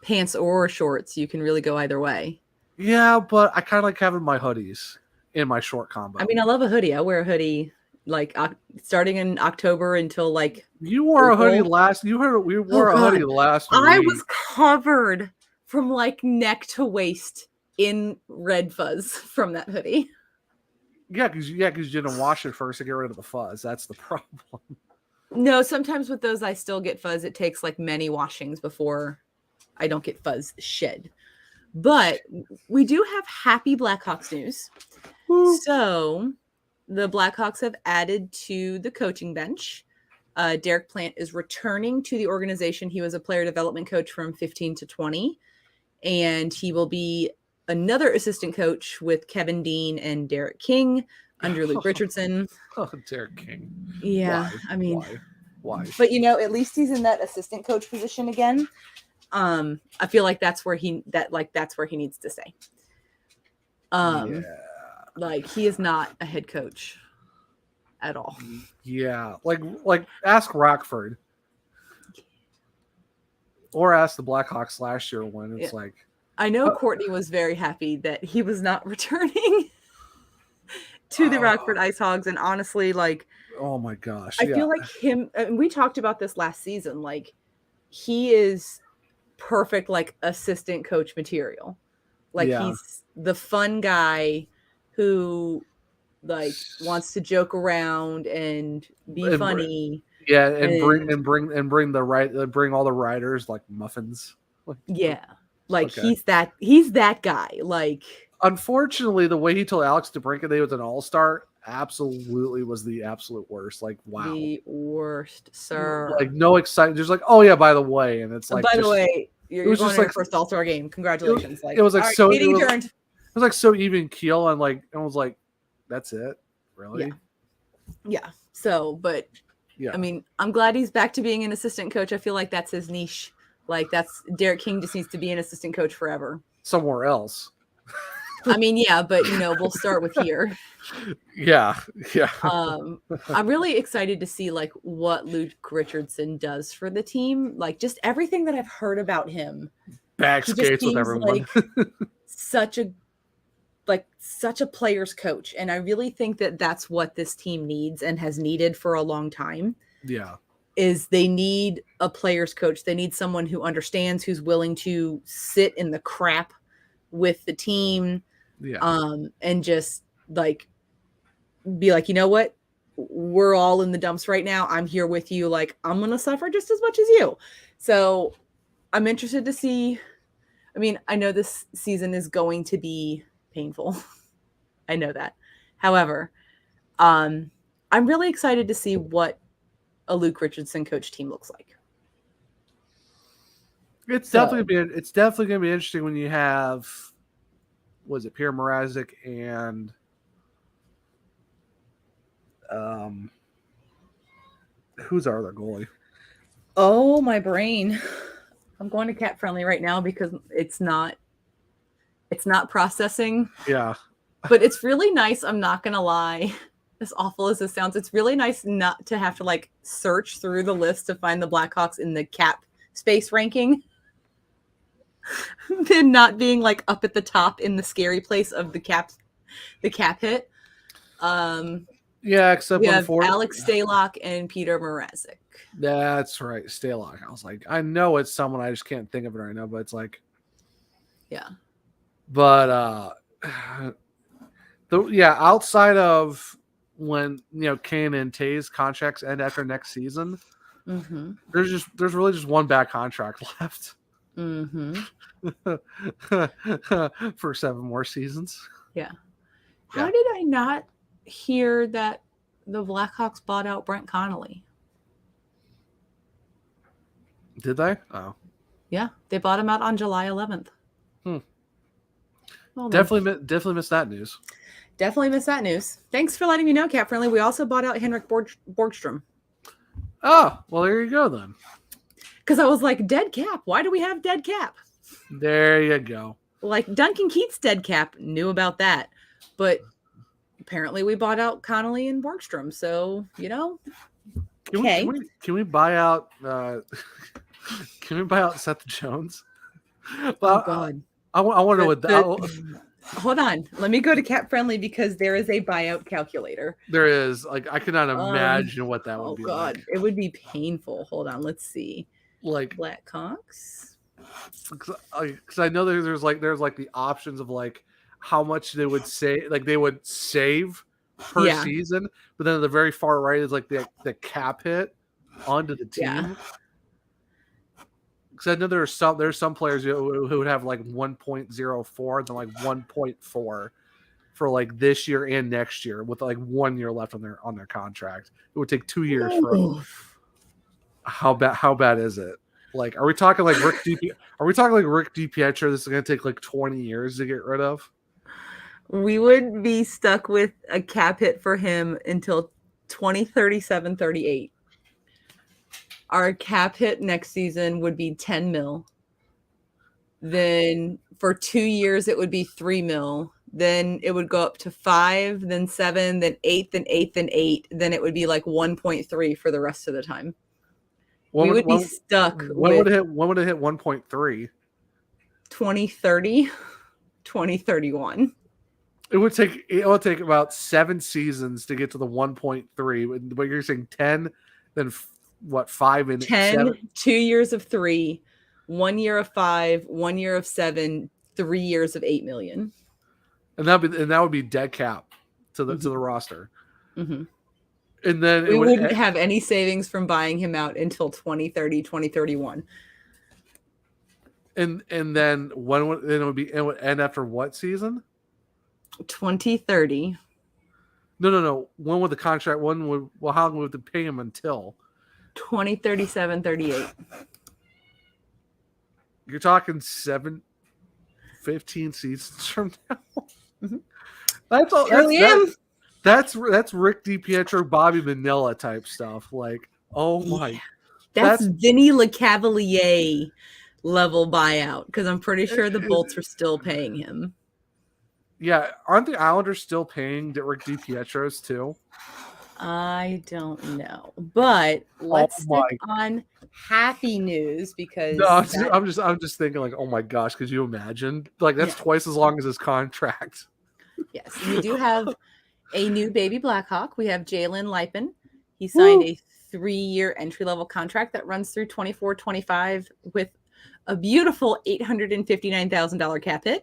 pants or shorts. You can really go either way. Yeah, but I kind of like having my hoodies in my short combo. I mean, I love a hoodie. I wear a hoodie like starting in October until like you wore April. A hoodie last. We wore a hoodie last week. I was covered from like neck to waist in red fuzz from that hoodie. Yeah, because you didn't wash it first to get rid of the fuzz. That's the problem. No, sometimes with those I still get fuzz. It takes like many washings before I don't get fuzz shed. But we do have happy Blackhawks news. Woo. So the Blackhawks have added to the coaching bench. Derek Plant is returning to the organization. He was a player development coach from 15 to 20, and he will be another assistant coach with Kevin Dean and Derek King under Luke Richardson. Oh, Derek King. Yeah, why? I mean, why? But at least he's in that assistant coach position again. I feel like that's where he needs to stay. Like he is not a head coach at all. Yeah, like ask Rockford, or ask the Blackhawks last year when it's like. I know Courtney was very happy that he was not returning to the Rockford Ice Hogs, and honestly, like, oh my gosh, I feel like him. And we talked about this last season. Like, he is perfect, like assistant coach material. Like he's the fun guy who like wants to joke around and be funny. Yeah, and bring all the riders like muffins. Yeah. Like he's that guy. Like unfortunately, the way he told Alex DeBrincat that he was an all-star absolutely was the absolute worst. Like wow. The worst, sir. Like no excitement. Just like, oh yeah, by the way. And it's like by the way, you're going to your first all-star game. Congratulations. It was like so meeting adjourned. It was like so even keel and was like, that's it? Really? Yeah. So, but Yeah. I mean, I'm glad he's back to being an assistant coach. I feel like that's his niche. Like Derek King just needs to be an assistant coach forever. Somewhere else. I mean, yeah, but we'll start with here. Yeah. I'm really excited to see like what Luke Richardson does for the team. Like just everything that I've heard about him. Back skates with everyone. Like such a player's coach, and I really think that that's what this team needs and has needed for a long time. Yeah. Is they need a player's coach. They need someone who understands, who's willing to sit in the crap with the team. Yeah. And just like be like, you know what? We're all in the dumps right now. I'm here with you. Like, I'm going to suffer just as much as you. So I'm interested to see. I mean, I know this season is going to be painful. I know that. However, I'm really excited to see what a Luke Richardson coach team looks like. It's definitely going to be interesting when you have, was it Pierre Mrazek and who's our other goalie? Oh, my brain. I'm going to Cat Friendly right now because it's not processing. Yeah. But it's really nice. I'm not going to lie. As awful as this sounds, it's really nice not to have to like search through the list to find the Blackhawks in the cap space ranking. Than not being like up at the top in the scary place of the cap hit. Yeah, except we have Alex Stalock and Peter Mrazek. That's right, Stalock. I was like, I know it's someone, I just can't think of it right now, but it's like, yeah. But outside of when Kane and Tay's contracts end after next season, there's really just one bad contract left. For 7 more seasons. Yeah. How did I not hear that the Blackhawks bought out Brent Connolly? Did they? Oh. Yeah, they bought him out on July 11th. Well, definitely missed that news. Definitely missed that news. Thanks for letting me know, Cap Friendly. We also bought out Henrik Borgstrom. Oh, well, there you go then. Because I was like, dead cap. Why do we have dead cap? There you go. Like Duncan Keith's dead cap, knew about that. But apparently we bought out Connolly and Borgstrom. So, okay. Can we buy out can we buy out Seth Jones? Well, oh, God. I want to know what hold on. Let me go to Cap Friendly because there is a buyout calculator. There is. Like, I cannot imagine what that would be. Oh, God. Like. It would be painful. Hold on. Let's see. Like Blackhawks. Because I know there's the options of like how much they would save per season, but then at the very far right is like the cap hit onto the team. Yeah. Because I know there's some players who would have like 1.04 and then like 1.4 for like this year and next year with like 1 year left on their contract. It would take 2 years for. How bad is it? Like, are we talking like Rick DiPietro? This is going to take like 20 years to get rid of. We would be stuck with a cap hit for him until 2037-38. Our cap hit next season would be 10 mil. Then for 2 years, it would be 3 mil. Then it would go up to 5, then 7, then 8, then 8, then 8. Then it would be like 1.3 for the rest of the time. We would be stuck. When would it hit 1.3? 2030, 2031. It would take about 7 seasons to get to the 1.3. But you're saying 10, then what? 5 and 10, 7? 2 years of 3, 1 year of 5, 1 year of 7, 3 years of 8 million. And that would be dead cap to the roster. Mm-hmm. And then we wouldn't have any savings from buying him out until 2030, 2031. And then it would end after what season? 2030. No. When would the contract? How long would they pay him until? 2037-38. You're talking 15 seasons from now. Mm-hmm. That's all. That's Rick DiPietro, Bobby Manila type stuff. Like, Oh my. Yeah. That's Vinny LeCavalier level buyout because I'm pretty sure the Bolts are still paying him. Yeah, aren't the Islanders still paying Rick DiPietro's too? I don't know, but let's stick on happy news because no, I'm just thinking like, oh my gosh, could you imagine? Like that's twice as long as his contract. Yes, we do have a new baby Blackhawk. We have Jalen Lipin. He signed a 3-year entry-level contract that runs through 24-25 with a beautiful $859,000 cap hit.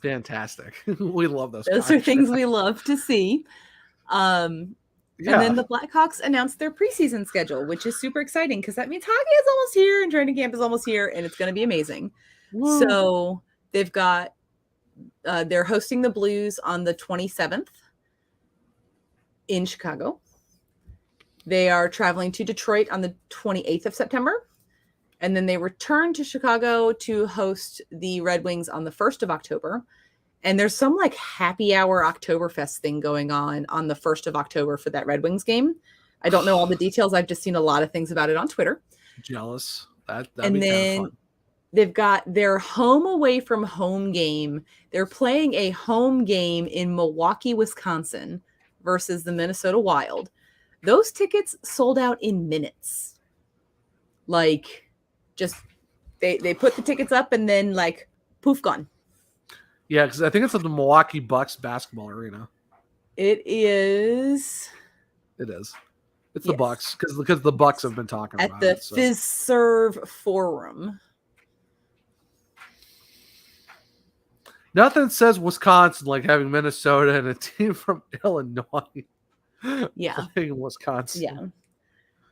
Fantastic. We love those. Those are things we love to see. Yeah. And then the Blackhawks announced their preseason schedule, which is super exciting because that means hockey is almost here and training camp is almost here, and it's going to be amazing. Woo. So they've got they're hosting the Blues on the 27th in Chicago. They are traveling to Detroit on the 28th of September, and then they return to Chicago to host the Red Wings on the 1st of October. And there's some like happy hour Oktoberfest thing going on the 1st of October for that Red Wings game. I don't know all the details. I've just seen a lot of things about it on Twitter. Jealous. That'd and be then kind of fun. They've got their home away from home game. They're playing a home game in Milwaukee, Wisconsin versus the Minnesota Wild. Those tickets sold out in minutes. Like just they put the tickets up and then like poof, gone. Yeah, because I think it's at the Milwaukee Bucks basketball arena. It is. It is. It's the Bucks because the Bucks have been talking about it. At the FizzServe Forum. Nothing says Wisconsin like having Minnesota and a team from Illinois. Yeah. Playing in Wisconsin. Yeah.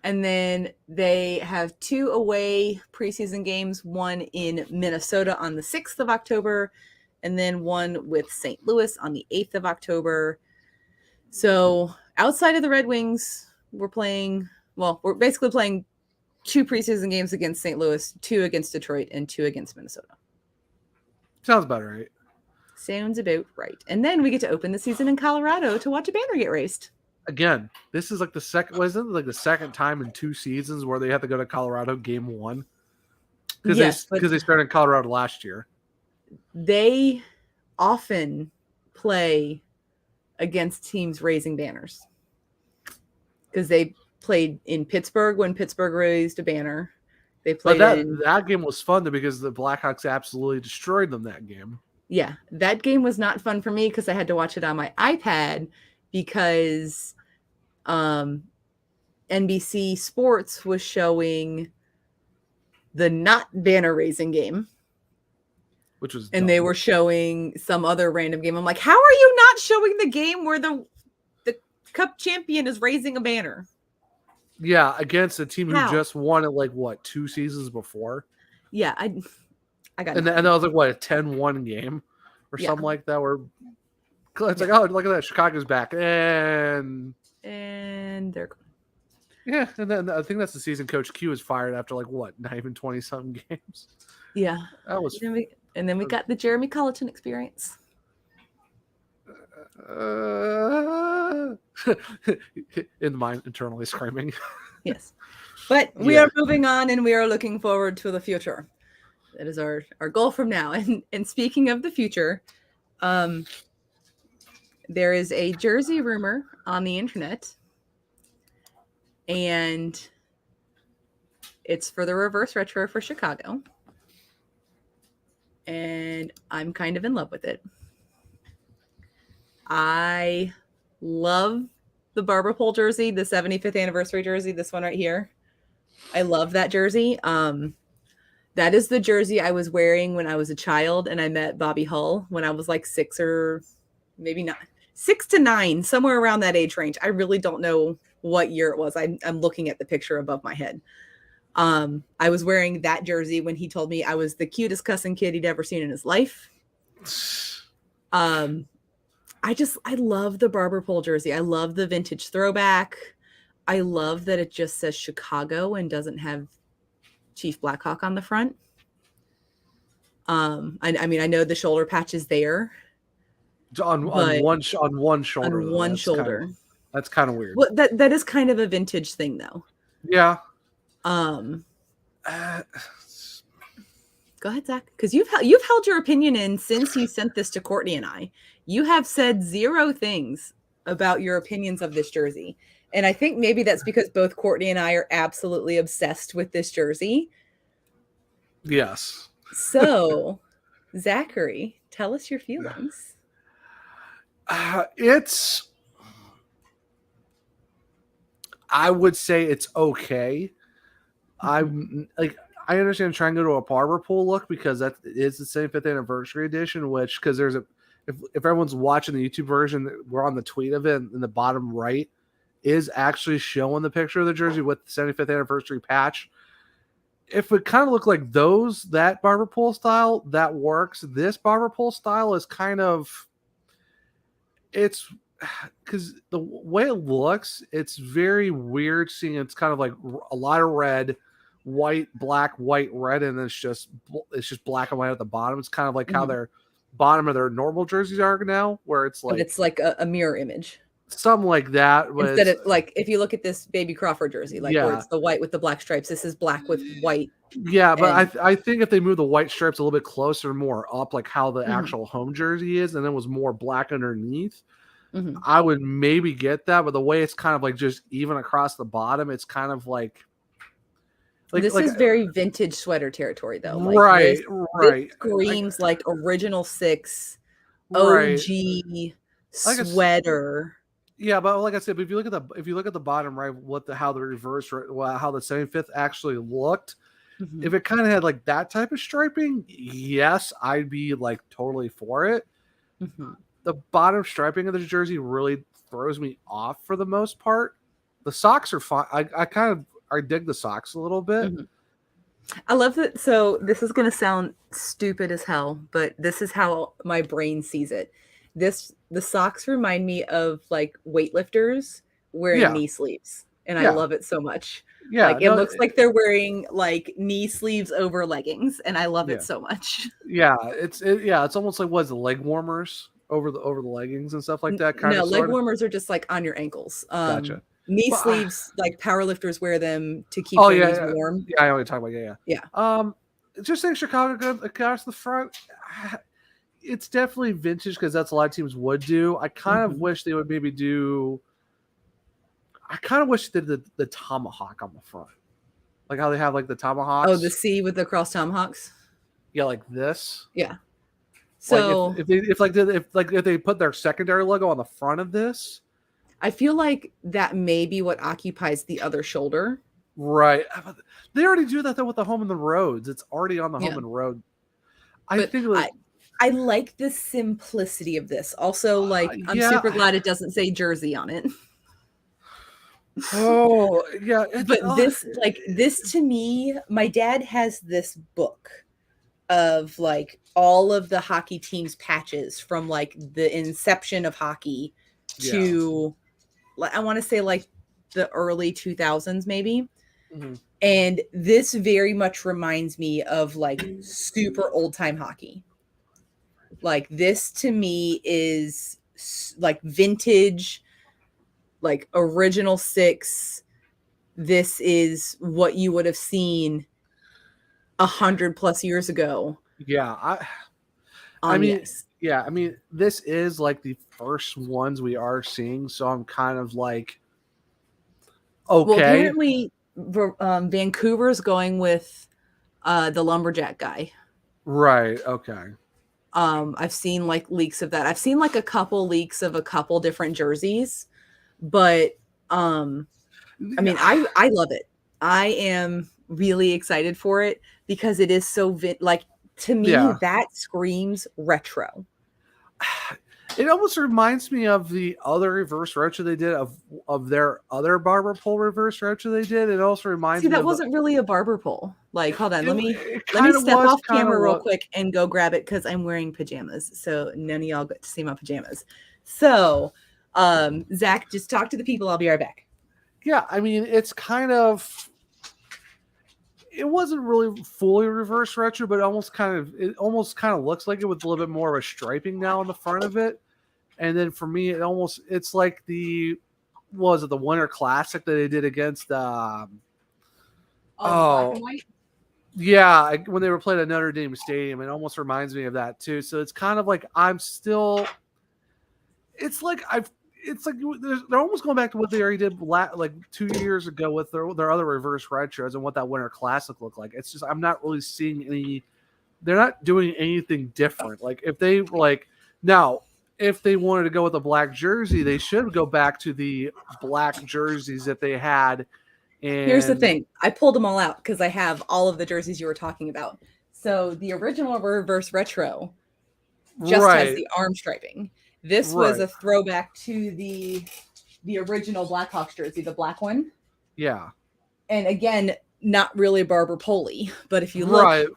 And then they have 2 away preseason games, one in Minnesota on the 6th of October, and then one with St. Louis on the 8th of October. So outside of the Red Wings, we're basically playing 2 preseason games against St. Louis, 2 against Detroit, and 2 against Minnesota. Sounds about right. Sounds about right. And then we get to open the season in Colorado to watch a banner get raised. Again, this is like the second time in 2 seasons where they have to go to Colorado game 1. Because they started in Colorado last year. They often play against teams raising banners. Because they played in Pittsburgh when Pittsburgh raised a banner. They played that game was fun because the Blackhawks absolutely destroyed them that game. Yeah, that game was not fun for me because I had to watch it on my iPad because NBC Sports was showing the not banner raising game. Which was dumb. They were showing some other random game. I'm like, how are you not showing the game where the cup champion is raising a banner? Yeah, against a team who just won it 2 seasons before. Yeah, I got and that was a 10-1 game or something like that. Where it's like, oh, look at that, Chicago's back, and they're gone. Yeah, and then I think that's the season Coach Q was fired after not even 20-something games. Yeah, that was. And then we got the Jeremy Colleton experience. In mind, internally screaming. Yes, but we are moving on, and we are looking forward to the future. That is our goal from now. And speaking of the future, there is a jersey rumor on the internet, and it's for the reverse retro for Chicago. And I'm kind of in love with it. I love the Barber Pole jersey, the 75th anniversary jersey, this one right here. I love that jersey. That is the jersey I was wearing when I was a child, and I met Bobby Hull when I was 6 or maybe not 6 to 9, somewhere around that age range. I really don't know what year it was. I'm looking at the picture above my head. I was wearing that jersey when he told me I was the cutest cussing kid he'd ever seen in his life. I love the Barber Pole jersey. I love the vintage throwback. I love that it just says Chicago and doesn't have Chief Blackhawk on the front. I know the shoulder patch is there. On one shoulder. On one shoulder. That's kind of weird. Well, that is kind of a vintage thing, though. Yeah. Go ahead, Zach, because you've held your opinion in since you sent this to Courtney and I. You have said 0 things about your opinions of this jersey. And I think maybe that's because both Courtney and I are absolutely obsessed with this jersey. Yes. So, Zachary, tell us your feelings. I would say it's okay. I'm like, I understand trying to go to a barber pole look because that is the 75th anniversary edition, which, because there's if everyone's watching the YouTube version, we're on the tweet of it in the bottom right is actually showing the picture of the jersey with the 75th anniversary patch. If it kind of looked like that barber pole style, that works. This barber pole style is kind of, it's because the way it looks, it's very weird seeing it's kind of like a lot of red, white, black, white, red, and it's just black and white at the bottom. It's kind of like how their bottom of their normal jerseys are now, where it's like, but it's like a mirror image. Something like that. Instead of like, if you look at this Baby Crawford jersey, like where it's the white with the black stripes, this is black with white. Yeah, but I think if they move the white stripes a little bit closer, more up, like how the actual home jersey is, and then was more black underneath, I would maybe get that. But the way it's kind of like just even across the bottom, it's kind of like this is very vintage sweater territory, though. Like right. This screams like original 6 OG sweater. Yeah, but like I said, if you look at the bottom right, how the 75th actually looked, if it kind of had like that type of striping, yes, I'd be like totally for it. The bottom striping of the jersey really throws me off for the most part. The socks are fine. I dig the socks a little bit. I love that. So this is going to sound stupid as hell, but this is how my brain sees it. The socks remind me of like weightlifters wearing knee sleeves, and I love it so much. Yeah, like it looks like they're wearing like knee sleeves over leggings, and I love it so much. Yeah, it's almost like the leg warmers over the leggings and stuff like that. Leg warmers are just like on your ankles. Gotcha. Knee sleeves, like powerlifters wear them to keep their knees warm. Yeah, I always talk about yeah. Just saying Chicago across the front. It's definitely vintage because that's a lot of teams would do. I kind of wish they would maybe do. I kind of wish they did the tomahawk on the front, like how they have like the tomahawks. Oh, the C with the cross tomahawks. Yeah, like this. Yeah. So like if they put their secondary logo on the front of this, I feel like that may be what occupies the other shoulder. Right. They already do that though with the home and the roads. It's already on the home and road. I like the simplicity of this. Also, like I'm super glad it doesn't say Jersey on it. Oh, yeah. But this to me, my dad has this book of like all of the hockey teams patches from like the inception of hockey to I want to say like the early 2000s maybe. And this very much reminds me of like super old time hockey. Like this to me is like vintage, like original 6. This is what you would have seen 100+ years ago. Yeah. I mean, this is like the first ones we are seeing. So I'm kind of like, okay. Well, apparently Vancouver's going with the lumberjack guy. Right. Okay. I've seen like leaks of that. I've seen like a couple leaks of a couple different jerseys, but I mean, I love it. I am really excited for it because it is so to me that screams retro. It almost reminds me of the other reverse retro they did of their other barber pole reverse retro they did. It also reminds me that wasn't really a barber pole. Like, hold on, let me step off camera real quick and go grab it because I'm wearing pajamas. So none of y'all get to see my pajamas. So Zach, just talk to the people. I'll be right back. Yeah, I mean, it's kind of, it wasn't really fully reverse retro, but it almost kind of looks like it with a little bit more of a striping now on the front of it. And then for me, it's like the Winter Classic that they did against black and white. Yeah, when they were playing at Notre Dame Stadium, it almost reminds me of that too. So it's kind of like it's like they're almost going back to what they already did like 2 years ago with their other reverse retros and what that Winter Classic looked like. It's just I'm not really seeing any. They're not doing anything different. Like if they if they wanted to go with a black jersey, they should go back to the black jerseys that they had. And here's the thing. I pulled them all out because I have all of the jerseys you were talking about. So the original reverse retro just has the arm striping. This was a throwback to the original Blackhawks jersey, the black one. Yeah. And again, not really Barber Poli, but if you look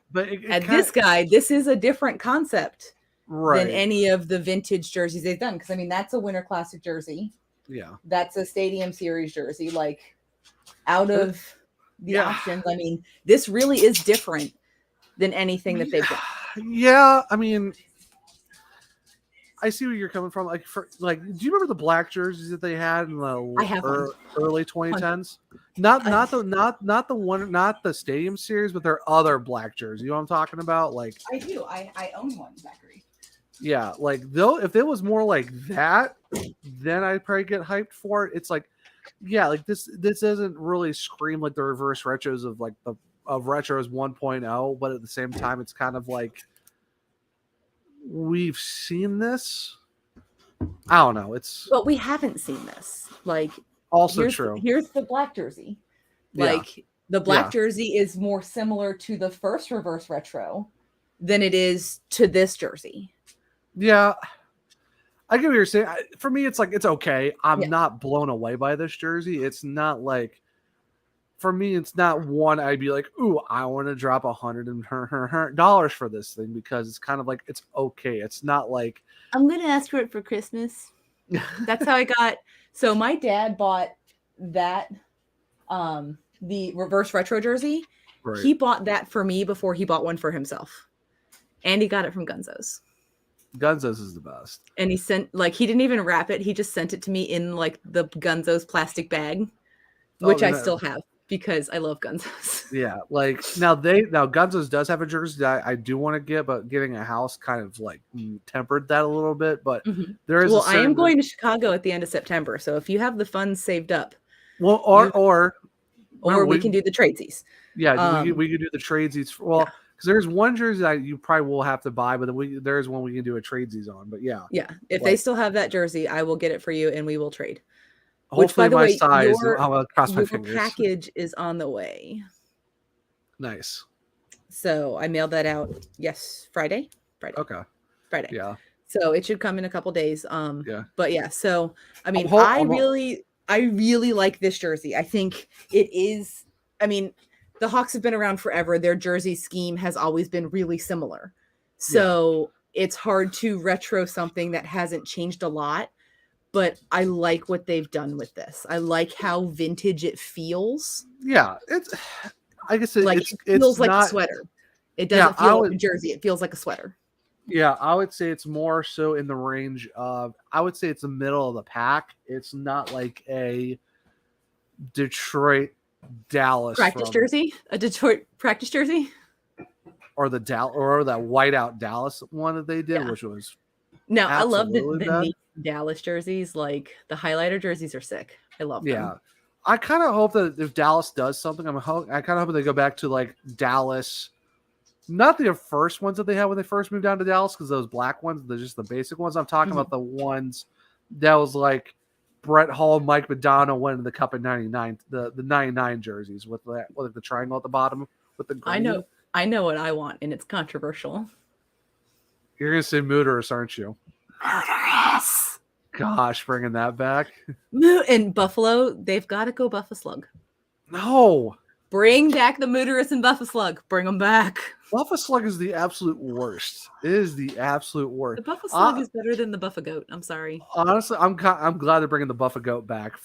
at this guy, this is a different concept than any of the vintage jerseys they've done. Because I mean, that's a Winter Classic jersey. Yeah. That's a Stadium Series jersey. Like out of the options, I mean, this really is different than anything that they've done. Yeah, I mean, I see where you're coming from. Like, do you remember the black jerseys that they had in the early 2010s? Not the Stadium Series, but their other black jersey. You know what I'm talking about? Like, I do. I own one, Zachary. Yeah, like if it was more like that, then I'd probably get hyped for it. It's like, yeah, like this doesn't really scream like the reverse retros of like of retros 1.0, but at the same time, it's kind of like we've seen this. I don't know. But we haven't seen this. Like, also true. Here's the black jersey. Like the black jersey is more similar to the first reverse retro than it is to this jersey. Yeah, I get what you're saying. For me, it's like it's okay. I'm not blown away by this jersey. It's not like, for me, it's not one I'd be like, ooh, I want to drop $100 for this thing, because it's kind of like it's okay. It's not like I'm gonna ask for it for Christmas. That's how I got. So my dad bought that, the reverse retro jersey. Right. He bought that for me before he bought one for himself, and he got it from Gunzo's. Gunzo's is the best. And he didn't even wrap it. He just sent it to me in like the Gunzo's plastic bag, which I still have because I love Gunzo's. Yeah. Like now Gunzo's does have a jersey that I do want to get, but getting a house kind of like tempered that a little bit. But there is I am going to Chicago at the end of September. So if you have the funds saved up, or we can do the tradesies. Yeah, we could do the tradesies. Well, because there's one jersey that you probably will have to buy, but then there's one we can do a tradesies on. But yeah. If they still have that jersey, I will get it for you and we will trade. Hopefully, which, by the way, size. I'll cross my fingers. Your package is on the way. Nice. So I mailed that out. Friday. Okay. Friday. Yeah. So it should come in a couple days. But yeah. So I mean, I really like this jersey. I think it is. I mean, the Hawks have been around forever. Their jersey scheme has always been really similar. So it's hard to retro something that hasn't changed a lot. But I like what they've done with this. I like how vintage it feels. Yeah, I guess it feels like a sweater. It doesn't feel like a jersey. It feels like a sweater. Yeah, I would say it's more so in the range of, I would say it's the middle of the pack. It's not like a Detroit Dallas practice jersey, a Detroit practice jersey, or that whiteout Dallas one that they did, which was I love the Dallas jerseys. Like the highlighter jerseys are sick. I love them. Yeah, I kind of hope that if Dallas does something, I kind of hope they go back to like Dallas, not the first ones that they had when they first moved down to Dallas, because those black ones, they're just the basic ones. I'm talking about the ones that was like Brett Hall, Mike Madonna winning the Cup in '99, the '99 jerseys with the triangle at the bottom with the green. I know what I want, and it's controversial. You're gonna say Mooterus, aren't you? Mooterus. Gosh, bringing that back. In Buffalo, they've got to go Buffa Slug. No. Bring back the Mooterus and Buffa Slug. Bring them back. Buffa Slug is the absolute worst. It is the absolute worst. The Buffa Slug is better than the Buffa Goat. I'm sorry. Honestly, I'm glad they're bringing the Buffa Goat back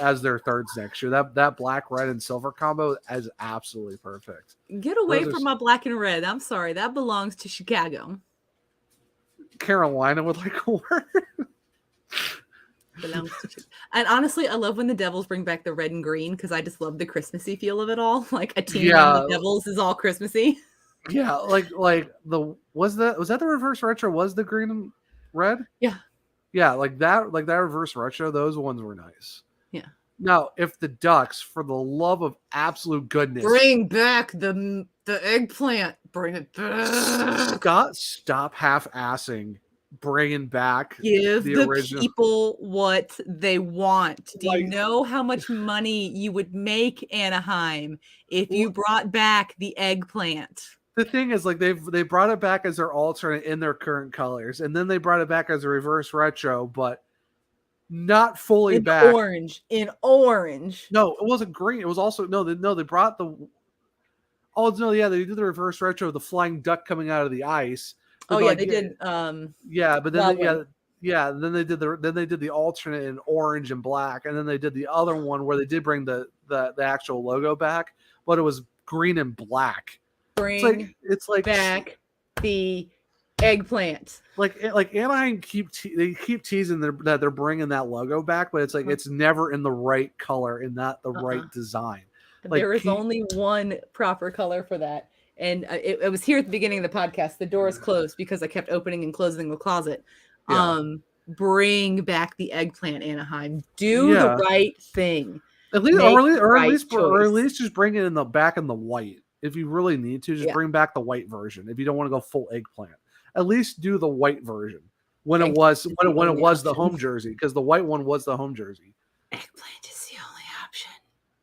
as their thirds next year. That black, red, and silver combo is absolutely perfect. Get away from my black and red. I'm sorry. That belongs to Chicago. Carolina would like a word. belongs to Chick. And honestly, I love when the Devils bring back the red and green because I just love the Christmassy feel of it all. Like a team named the Devils is all Christmassy. Yeah, like was that the reverse retro? Was the green and red? Yeah, like that reverse retro. Those ones were nice. Yeah. Now, if the Ducks, for the love of absolute goodness, bring back the eggplant, bring it back. Stop half-assing bringing back Give the original people what they want. Do you know how much money you would make, Anaheim, if you brought back the eggplant? The thing is, like, they brought it back as their alternate in their current colors, and then they brought it back as a reverse retro, but not fully back. In orange. No, it wasn't green. It was also they brought the. Oh no, yeah, they did the reverse retro of the flying duck coming out of the ice. Oh yeah, they did. Yeah, but then then they did the alternate in orange and black, and then they did the other one where they did bring the actual logo back, but it was green and black. It's like back the eggplant. Like Anaheim keep teasing that they're bringing that logo back, but it's like it's never in the right color and not the right design. Like, there is only one proper color for that, and it was here at the beginning of the podcast. The door is closed because I kept opening and closing the closet. Yeah. Bring back the eggplant, Anaheim. Do the right thing. At least, or at least just bring it in the back in the white. If you really need to, just bring back the white version. If you don't want to go full eggplant, at least do the white version when it was the home jersey, because the white one was the home jersey. Eggplant is the only option.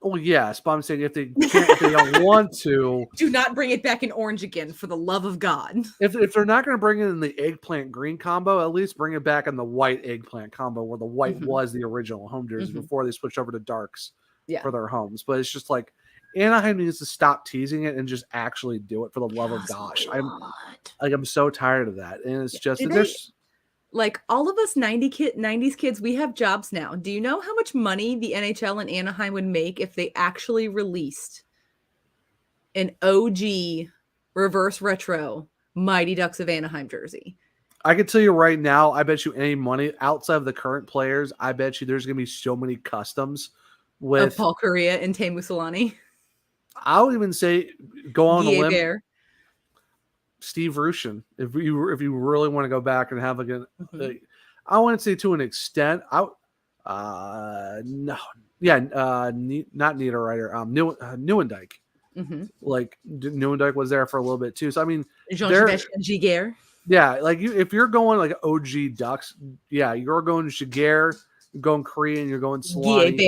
Oh yes, but I'm saying if they don't want to, do not bring it back in orange again, for the love of God. If they're not going to bring it in the eggplant green combo, at least bring it back in the white eggplant combo, where the white was the original home jersey before they switched over to darks for their homes. But it's just like, Anaheim needs to stop teasing it and just actually do it, for the love of gosh. I'm so tired of that. And it's just like all of us 90s kids, we have jobs now. Do you know how much money the NHL and Anaheim would make if they actually released an OG reverse retro Mighty Ducks of Anaheim jersey? I can tell you right now, I bet you any money outside of the current players, I bet you there's going to be so many customs with Paul Kariya and Teemu Selanne. I would even say go on a limb. Bear. Steve Rushin, if you really want to go back and have I want to say to an extent, not Niederreiter, Nieuwendyk. Like Nieuwendyk was there for a little bit too. So I mean, Jean-Sebastian Giguère. Yeah, like if you're going like OG Ducks, you're going Giguère, you're going Korean, you're going Selanne.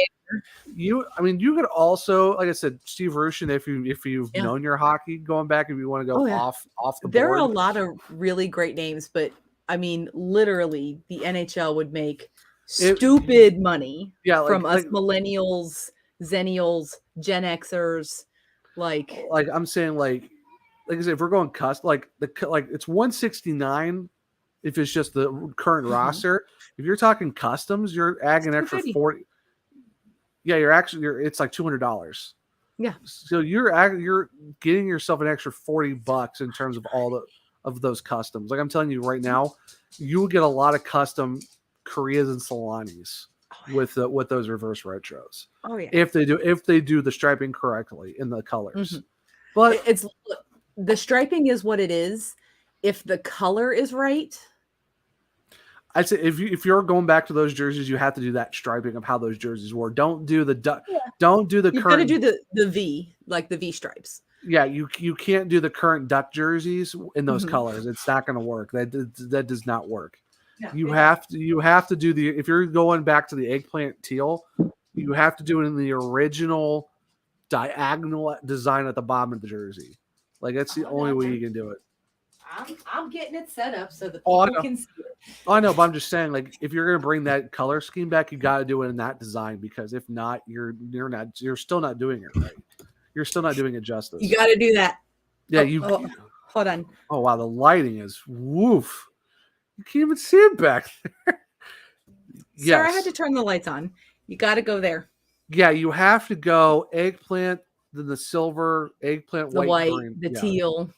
You could also, like I said, Steve Rushin, if you've known your hockey going back, if you want to go off the board. There are a lot of really great names, but I mean, literally, the NHL would make stupid money from us millennials, zennials, Gen Xers, like I'm saying, like I said, if we're going it's 169 if it's just the current roster. If you're talking customs, you're adding an extra 40. Yeah, it's like $200. Yeah. So you're getting yourself an extra $40 in terms of all of those customs. Like I'm telling you right now, you will get a lot of custom Koreas and Solanys with those reverse retros. Oh yeah. If they do the striping correctly in the colors. But the striping is what it is. If the color is right, I'd say if you're going back to those jerseys, you have to do that striping of how those jerseys were. Don't do the don't do the You've current. Got to do the V, like the V stripes. Yeah, you can't do the current Duck jerseys in those colors. It's not going to work. That does not work. No, you have to do if you're going back to the eggplant teal, you have to do it in the original diagonal design at the bottom of the jersey. Like that's the only way you can do it. I'm getting it set up so that people can see it. I know, but I'm just saying, like, if you're going to bring that color scheme back, you got to do it in that design, because if not, you're still not doing it right. You're still not doing it justice. You got to do that. Yeah, hold on. Oh wow, the lighting is woof. You can't even see it back there. Sorry, I had to turn the lights on. You got to go there. Yeah, you have to go eggplant, then the silver, eggplant, the white, green. The teal.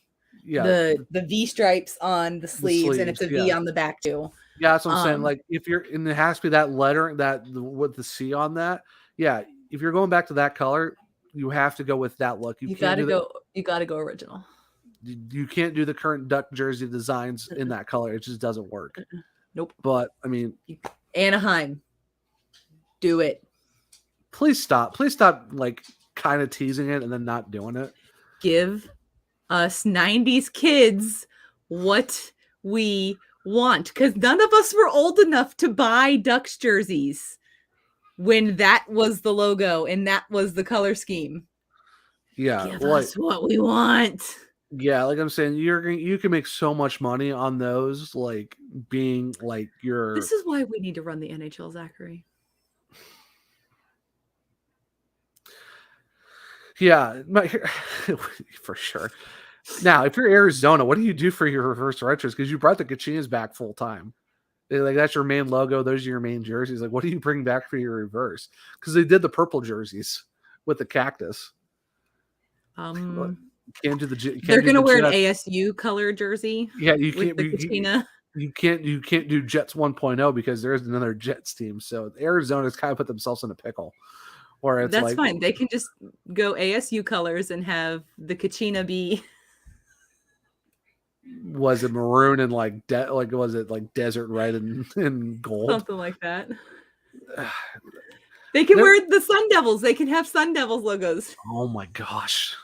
Yeah, the V stripes on the sleeves, and it's a V on the back too. Yeah, that's what I'm saying. Like if you're, and it has to be that letter, with the C on that. Yeah, if you're going back to that color, you have to go with that look. You gotta go original. You can't do the current Duck jersey designs in that color. It just doesn't work. Nope. But I mean, Anaheim, do it. Please stop. Please stop. Like kind of teasing it and then not doing it. Give us 90s kids what we want, because none of us were old enough to buy Ducks jerseys when that was the logo and that was the color scheme. Yeah, give us what we want. Yeah, like I'm saying, you can make so much money on those, like being like your. This is why we need to run the NHL, Zachary. Yeah, for sure. Now, if you're Arizona, what do you do for your reverse retros? Because you brought the Kachinas back full time. Like that's your main logo. Those are your main jerseys. Like, what do you bring back for your reverse? Because they did the purple jerseys with the cactus. Can't do the. They're gonna wear an ASU color jersey. Yeah, you can't. The Kachina. You can't do Jets 1.0 because there is another Jets team. So Arizona's kind of put themselves in a pickle. Or it's that's fine. They can just go ASU colors and have the Kachina be. Was it maroon and was it like desert red and gold? Something like that. They can wear the Sun Devils. They can have Sun Devils logos. Oh my gosh.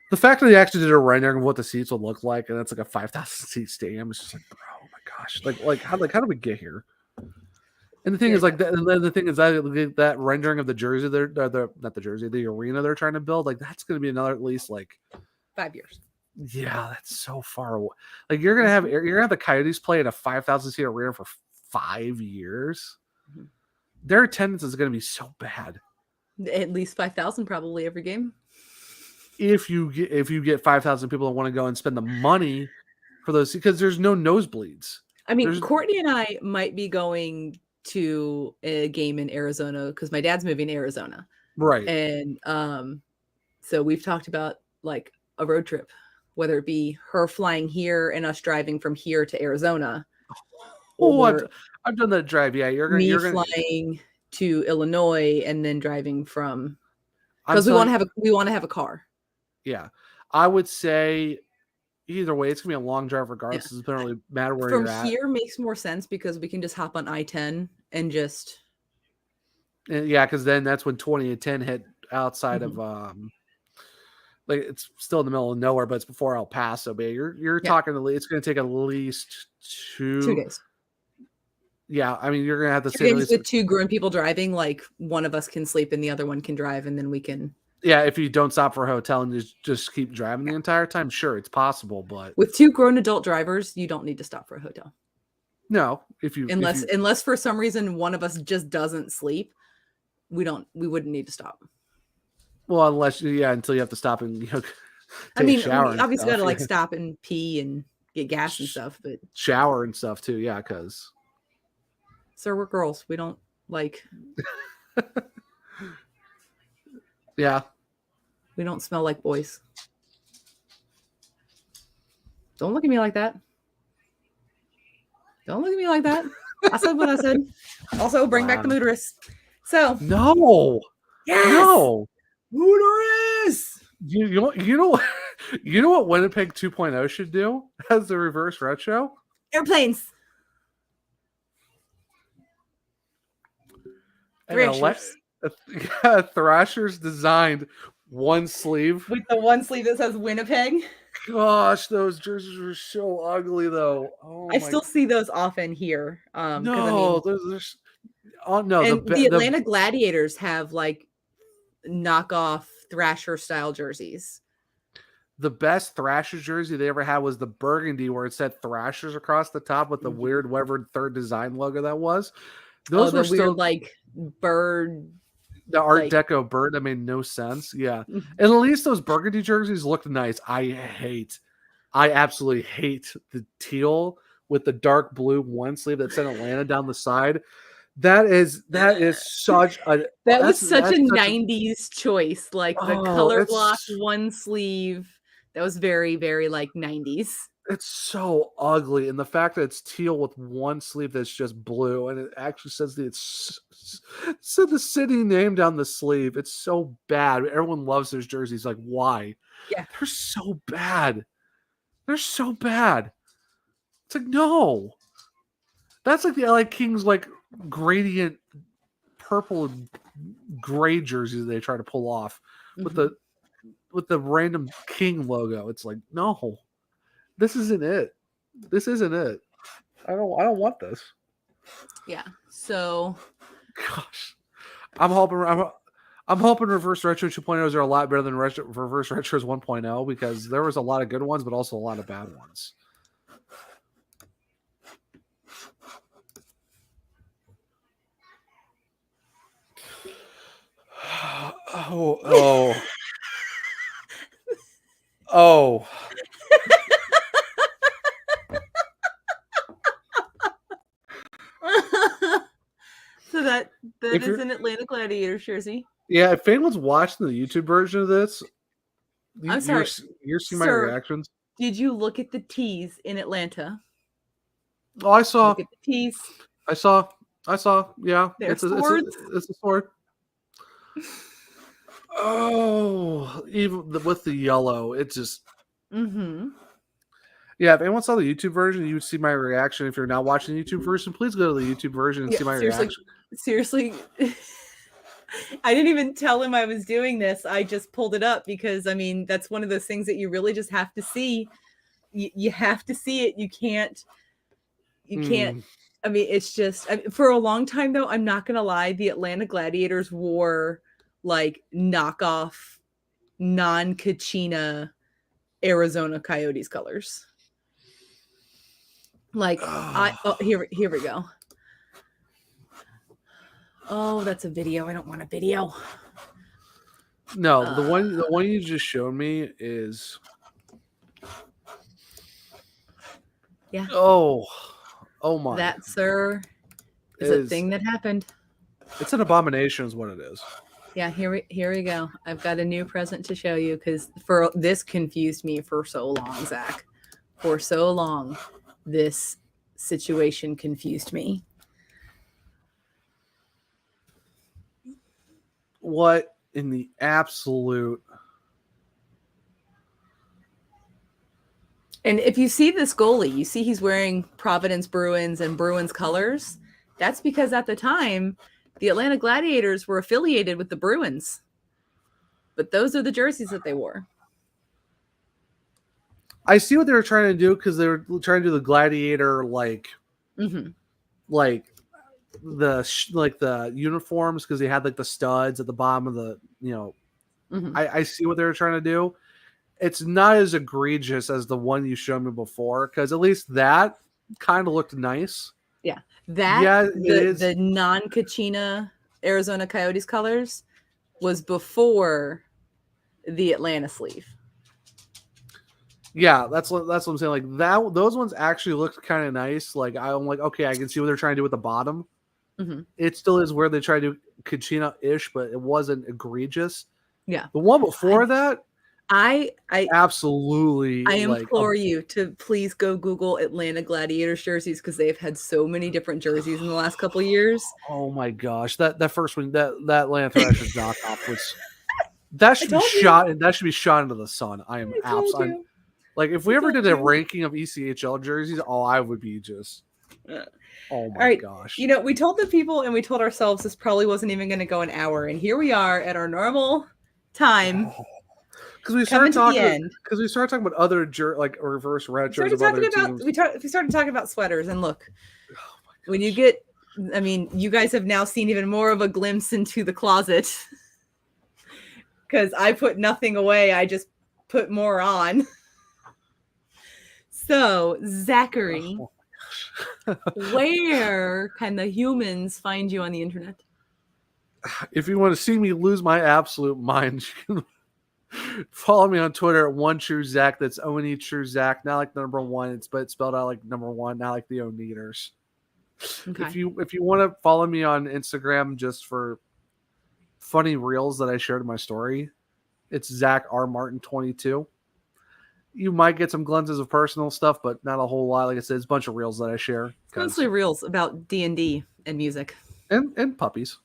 The fact that they actually did a rendering of what the seats would look like, and it's like a 5,000 seat stadium, it's just like, bro, oh my gosh. How did we get here? And the thing is that rendering of the jersey, the arena they're trying to build, like that's going to be another at least like 5 years. Yeah, that's so far away. Like you're gonna have the Coyotes play in a 5,000 seat arena for 5 years. Mm-hmm. Their attendance is going to be so bad. At least 5,000 probably every game. If you get 5,000 people that want to go and spend the money for those, because there's no nosebleeds. I mean, Courtney and I might be going to a game in Arizona because my dad's moving to Arizona, right? And so we've talked about like a road trip, whether it be her flying here and us driving from here to Arizona. I've done that drive. Yeah, you're flying to Illinois and then driving from because we want to have a car. Yeah, I would say either way, it's gonna be a long drive regardless. It doesn't really matter where you're at. From here makes more sense because we can just hop on I-10 and just. Yeah, because then that's when 20 and 10 hit outside of like it's still in the middle of nowhere, but it's before El Paso. But you're talking it's going to take at least 2 days. Yeah, I mean you're going to have to 2 days with 2 grown people driving. Like one of us can sleep and the other one can drive, and then we can. Yeah, if you don't stop for a hotel and just keep driving the entire time, sure, it's possible. But with 2 grown adult drivers, you don't need to stop for a hotel. No, unless for some reason one of us just doesn't sleep, we wouldn't need to stop. Well, until you have to stop and take a shower. Obviously got to like stop and pee and get gas and stuff, but shower and stuff too. Yeah, because sir, we're girls. We don't like. Yeah, we don't smell like boys. Don't look at me like that. Don't look at me like that. I said what I said. Also, bring back the motorists. So no, yes! No. Motorists. You know what Winnipeg 2.0 should do as the reverse retro? Airplanes. Thrashers. Thrashers designed one sleeve. With the one sleeve that says Winnipeg. Gosh, those jerseys are so ugly though. I still see those often here. No, those are the Atlanta Gladiators have like knockoff Thrasher style jerseys. The best Thrasher jersey they ever had was the burgundy where it said Thrashers across the top with the weird whatever third design logo that was. Those were still weird, like bird. The Art Deco bird that made no sense. Yeah. And at least those burgundy jerseys looked nice. I absolutely hate the teal with the dark blue one sleeve that said Atlanta down the side. That is such a that was such a 90s choice. Like the color block one sleeve. That was very, very like 90s. It's so ugly, and the fact that it's teal with one sleeve that's just blue, and it actually says said the city name down the sleeve. It's so bad. Everyone loves those jerseys. Like, why? Yeah. They're so bad. They're so bad. It's like, no. That's like the LA Kings like gradient purple and gray jerseys they try to pull off with the random King logo. It's like, no. This isn't it. This isn't it. I don't want this. Yeah. So, gosh, I'm hoping Reverse Retro 2.0s are a lot better than Reverse Retros 1.0 because there was a lot of good ones, but also a lot of bad ones. Oh. So that is an Atlanta Gladiators jersey. Yeah, if anyone's watching the YouTube version of this, I'm sorry, you're seeing my reactions. Did you look at the tees in Atlanta? Oh, I saw. Look at the tees. I saw. Yeah, it's a sword. Oh, even with the yellow, it just. Yeah, if anyone saw the YouTube version, you would see my reaction. If you're not watching the YouTube version, please go to the YouTube version and see my reaction. Seriously, I didn't even tell him I was doing this. I just pulled it up because, I mean, that's one of those things that you really just have to see. You have to see it. You can't. I mean, it's just, for a long time, though, I'm not going to lie, the Atlanta Gladiators wore, like, knockoff, non-Kachina Arizona Coyotes colors. Like, here we go. Oh, that's a video. I don't want a video. No, the one you just showed me is. Yeah. Oh my. That, sir, is a thing that happened. It's an abomination, is what it is. Yeah, here we go. I've got a new present to show you because this confused me for so long, Zach. For so long, this situation confused me. What in the absolute? And if you see this goalie, you see he's wearing Providence Bruins and Bruins colors. That's because at the time, the Atlanta Gladiators were affiliated with the Bruins. But those are the jerseys that they wore. I see what they were trying to do because they were trying to do the Gladiator like the uniforms because they had like the studs at the bottom of the I see what they were trying to do. It's not as egregious as the one you showed me before because at least that kind of looked nice. Yeah, the non-Kachina Arizona Coyotes colors was before the Atlanta sleeve. Yeah, that's what I'm saying. Like those ones actually looked kind of nice. Like I'm like, okay, I can see what they're trying to do with the bottom. It still is where they try to do Kachina-ish, but it wasn't egregious. Yeah, the one before that. I absolutely. I implore you to please go Google Atlanta Gladiators jerseys because they've had so many different jerseys in the last couple of years. Oh my gosh, that first one, that Atlanta Thrashers knockoff was that should be shot and that should be shot into the sun. I am absolutely like if we ever did a ranking of ECHL jerseys, I would be just. Oh my gosh! You know, we told the people and we told ourselves this probably wasn't even going to go an hour, and here we are at our normal time. Because we started talking about other like reverse retros of other teams. We started talking about sweaters, and look, when you get, I mean, you guys have now seen even more of a glimpse into the closet. Because I put nothing away, I just put more on. So, Zachary, where can the humans find you on the internet? If you want to see me lose my absolute mind, you can follow me on Twitter at OneTrueZach. That's O-N-E True Zach. Not like the number one, but it's spelled out like number one, not like the O-Neters. Okay. If you want to follow me on Instagram just for funny reels that I shared in my story, it's Zach R. Martin 22. You might get some glimpses of personal stuff, but not a whole lot. Like I said, it's a bunch of reels that I share. It's mostly reels about D&D and music. And puppies.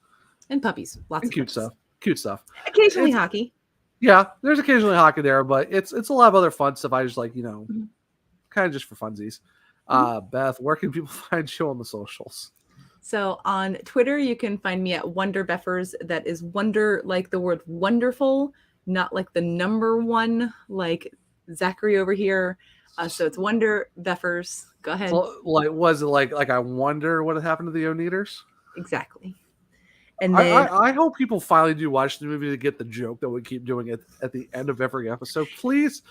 And puppies. Lots of cute puppies. stuff. Cute stuff. Occasionally hockey. Yeah, there's occasionally hockey there, but it's a lot of other fun stuff. I just like, kind of just for funsies. Beth, where can people find you on the socials? So on Twitter, you can find me at Wonder Beffers. That is wonder like the word wonderful, not like the number one, like Zachary over here. So it's Wonder Beffers. Go ahead. So, was it like I wonder what happened to the Oneaters? Exactly. And then I hope people finally do watch the movie to get the joke that we keep doing it at the end of every episode. Please,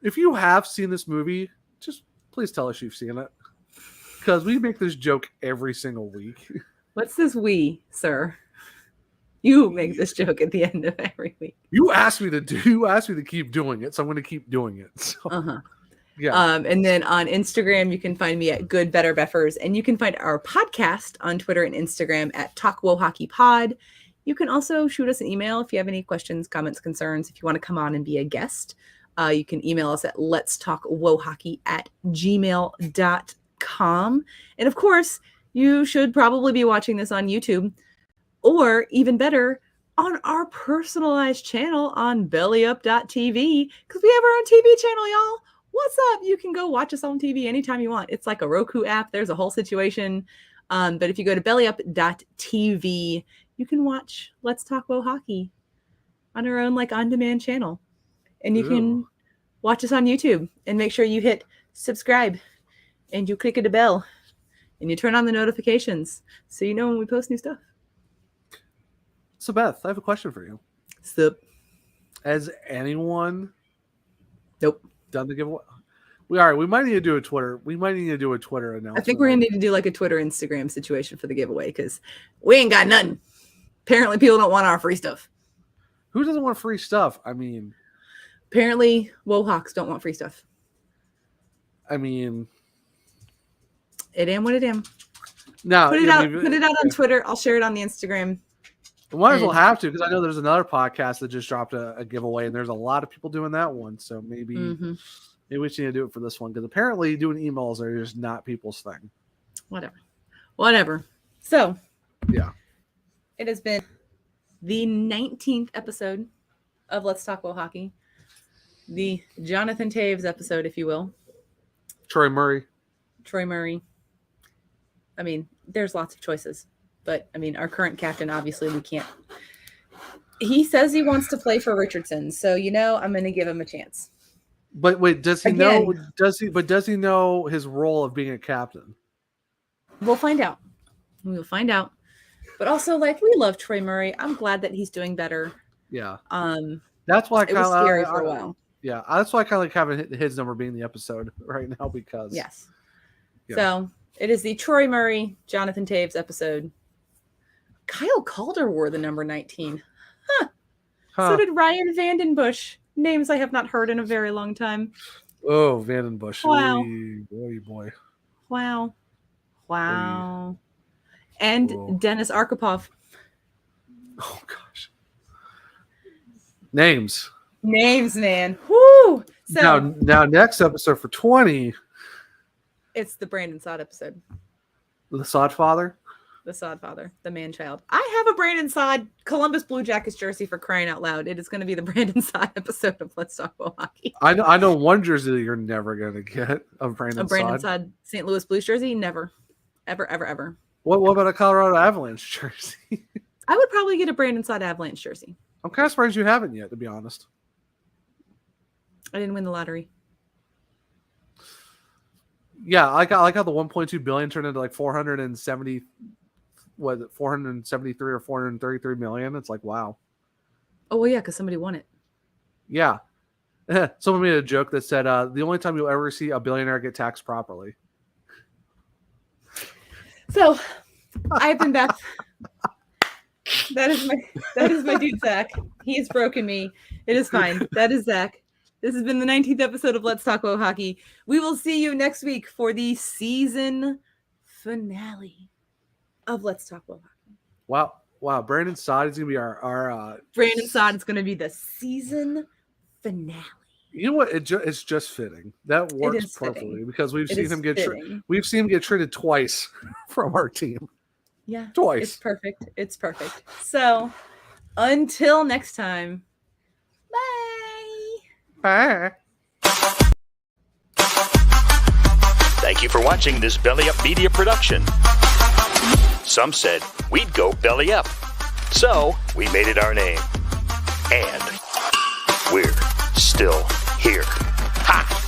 if you have seen this movie, just please tell us you've seen it. Because we make this joke every single week. What's this we, sir? You make this joke at the end of every week. You asked me to keep doing it, so I'm going to keep doing it. So, yeah. And then on Instagram, you can find me at Good Better Beffers, and you can find our podcast on Twitter and Instagram at Talk Wo Hockey Pod. You can also shoot us an email if you have any questions, comments, concerns. If you want to come on and be a guest, you can email us at letstalkwohockey@gmail.com. And of course, you should probably be watching this on YouTube, or even better, on our personalized channel on bellyup.tv, because we have our own TV channel, y'all. What's up? You can go watch us on TV anytime you want. It's like a Roku app. There's a whole situation. But if you go to bellyup.tv, you can watch Let's Talk Wo Hockey on our own like on-demand channel. And you can watch us on YouTube, and make sure you hit subscribe and you click the bell and you turn on the notifications so you know when we post new stuff. So Beth, I have a question for you. Sup? Has anyone Nope. done the giveaway? We might need to do a Twitter. We might need to do a Twitter announcement. I think we're gonna need to do like a Twitter, Instagram situation for the giveaway, because we ain't got nothing. Apparently, people don't want our free stuff. Who doesn't want free stuff? I mean, apparently, Wohawks don't want free stuff. I mean, it am what it am. No, put it out. Put it out on Twitter. I'll share it on the Instagram. Might as well have to, because I know there's another podcast that just dropped a giveaway, and there's a lot of people doing that one. So maybe we should need to do it for this one, because apparently doing emails are just not people's thing. Whatever. So yeah, it has been the 19th episode of Let's Talk Wo Hockey, the Jonathan Taves episode, if you will. Troy Murray. I mean, there's lots of choices. But, I mean, our current captain, obviously, we can't. He says he wants to play for Richardson. So, I'm going to give him a chance. But wait, does he know? Does he know his role of being a captain? We'll find out. We'll find out. But also, we love Troy Murray. I'm glad that he's doing better. Yeah. That's why it was scary for a while. Yeah. That's why I kind of like having his number being the episode right now, because. Yes. Yeah. So it is the Troy Murray, Jonathan Taves episode. Kyle Calder wore the number 19. So did Ryan Vandenbush. Names I have not heard in a very long time. Oh, Vandenbush. Wow. Boy. Wow. And Dennis Arkhipov. Oh, gosh. Names, man. Woo! So now next episode for 20. It's the Brandon Sod episode. The Sod Father? The Sod Father, the man child. I have a Brandon Sod Columbus Blue Jackets jersey, for crying out loud. It is going to be the Brandon Sod episode of Let's Talk Wo Hockey. I know one jersey that you're never going to get of Brandon Sod St. Louis Blues jersey. Never. Ever. What about a Colorado Avalanche jersey? I would probably get a Brandon Sod Avalanche jersey. I'm kind of surprised you haven't yet, to be honest. I didn't win the lottery. Yeah, I like how the 1.2 billion turned into 473 or 433 million. It's like, wow. Oh, well, yeah, because somebody won it. Yeah. Someone made a joke that said, the only time you'll ever see a billionaire get taxed properly. So, I've been Beth. That is my dude, Zach. He has broken me. It is fine. That is Zach. This has been the 19th episode of Let's Talk Wo Hockey. We will see you next week for the season finale of Let's Talk Wo Hockey. Wow. Brandon Sod is going to be our Brandon Sod is going to be the season finale. You know what? It's just fitting. That works perfectly fitting. because we've seen him get traded twice from our team. Yeah, twice. It's perfect. It's perfect. So until next time, bye. Thank you for watching this Belly Up Media production. Some said we'd go belly up, so we made it our name. And we're still here. Ha!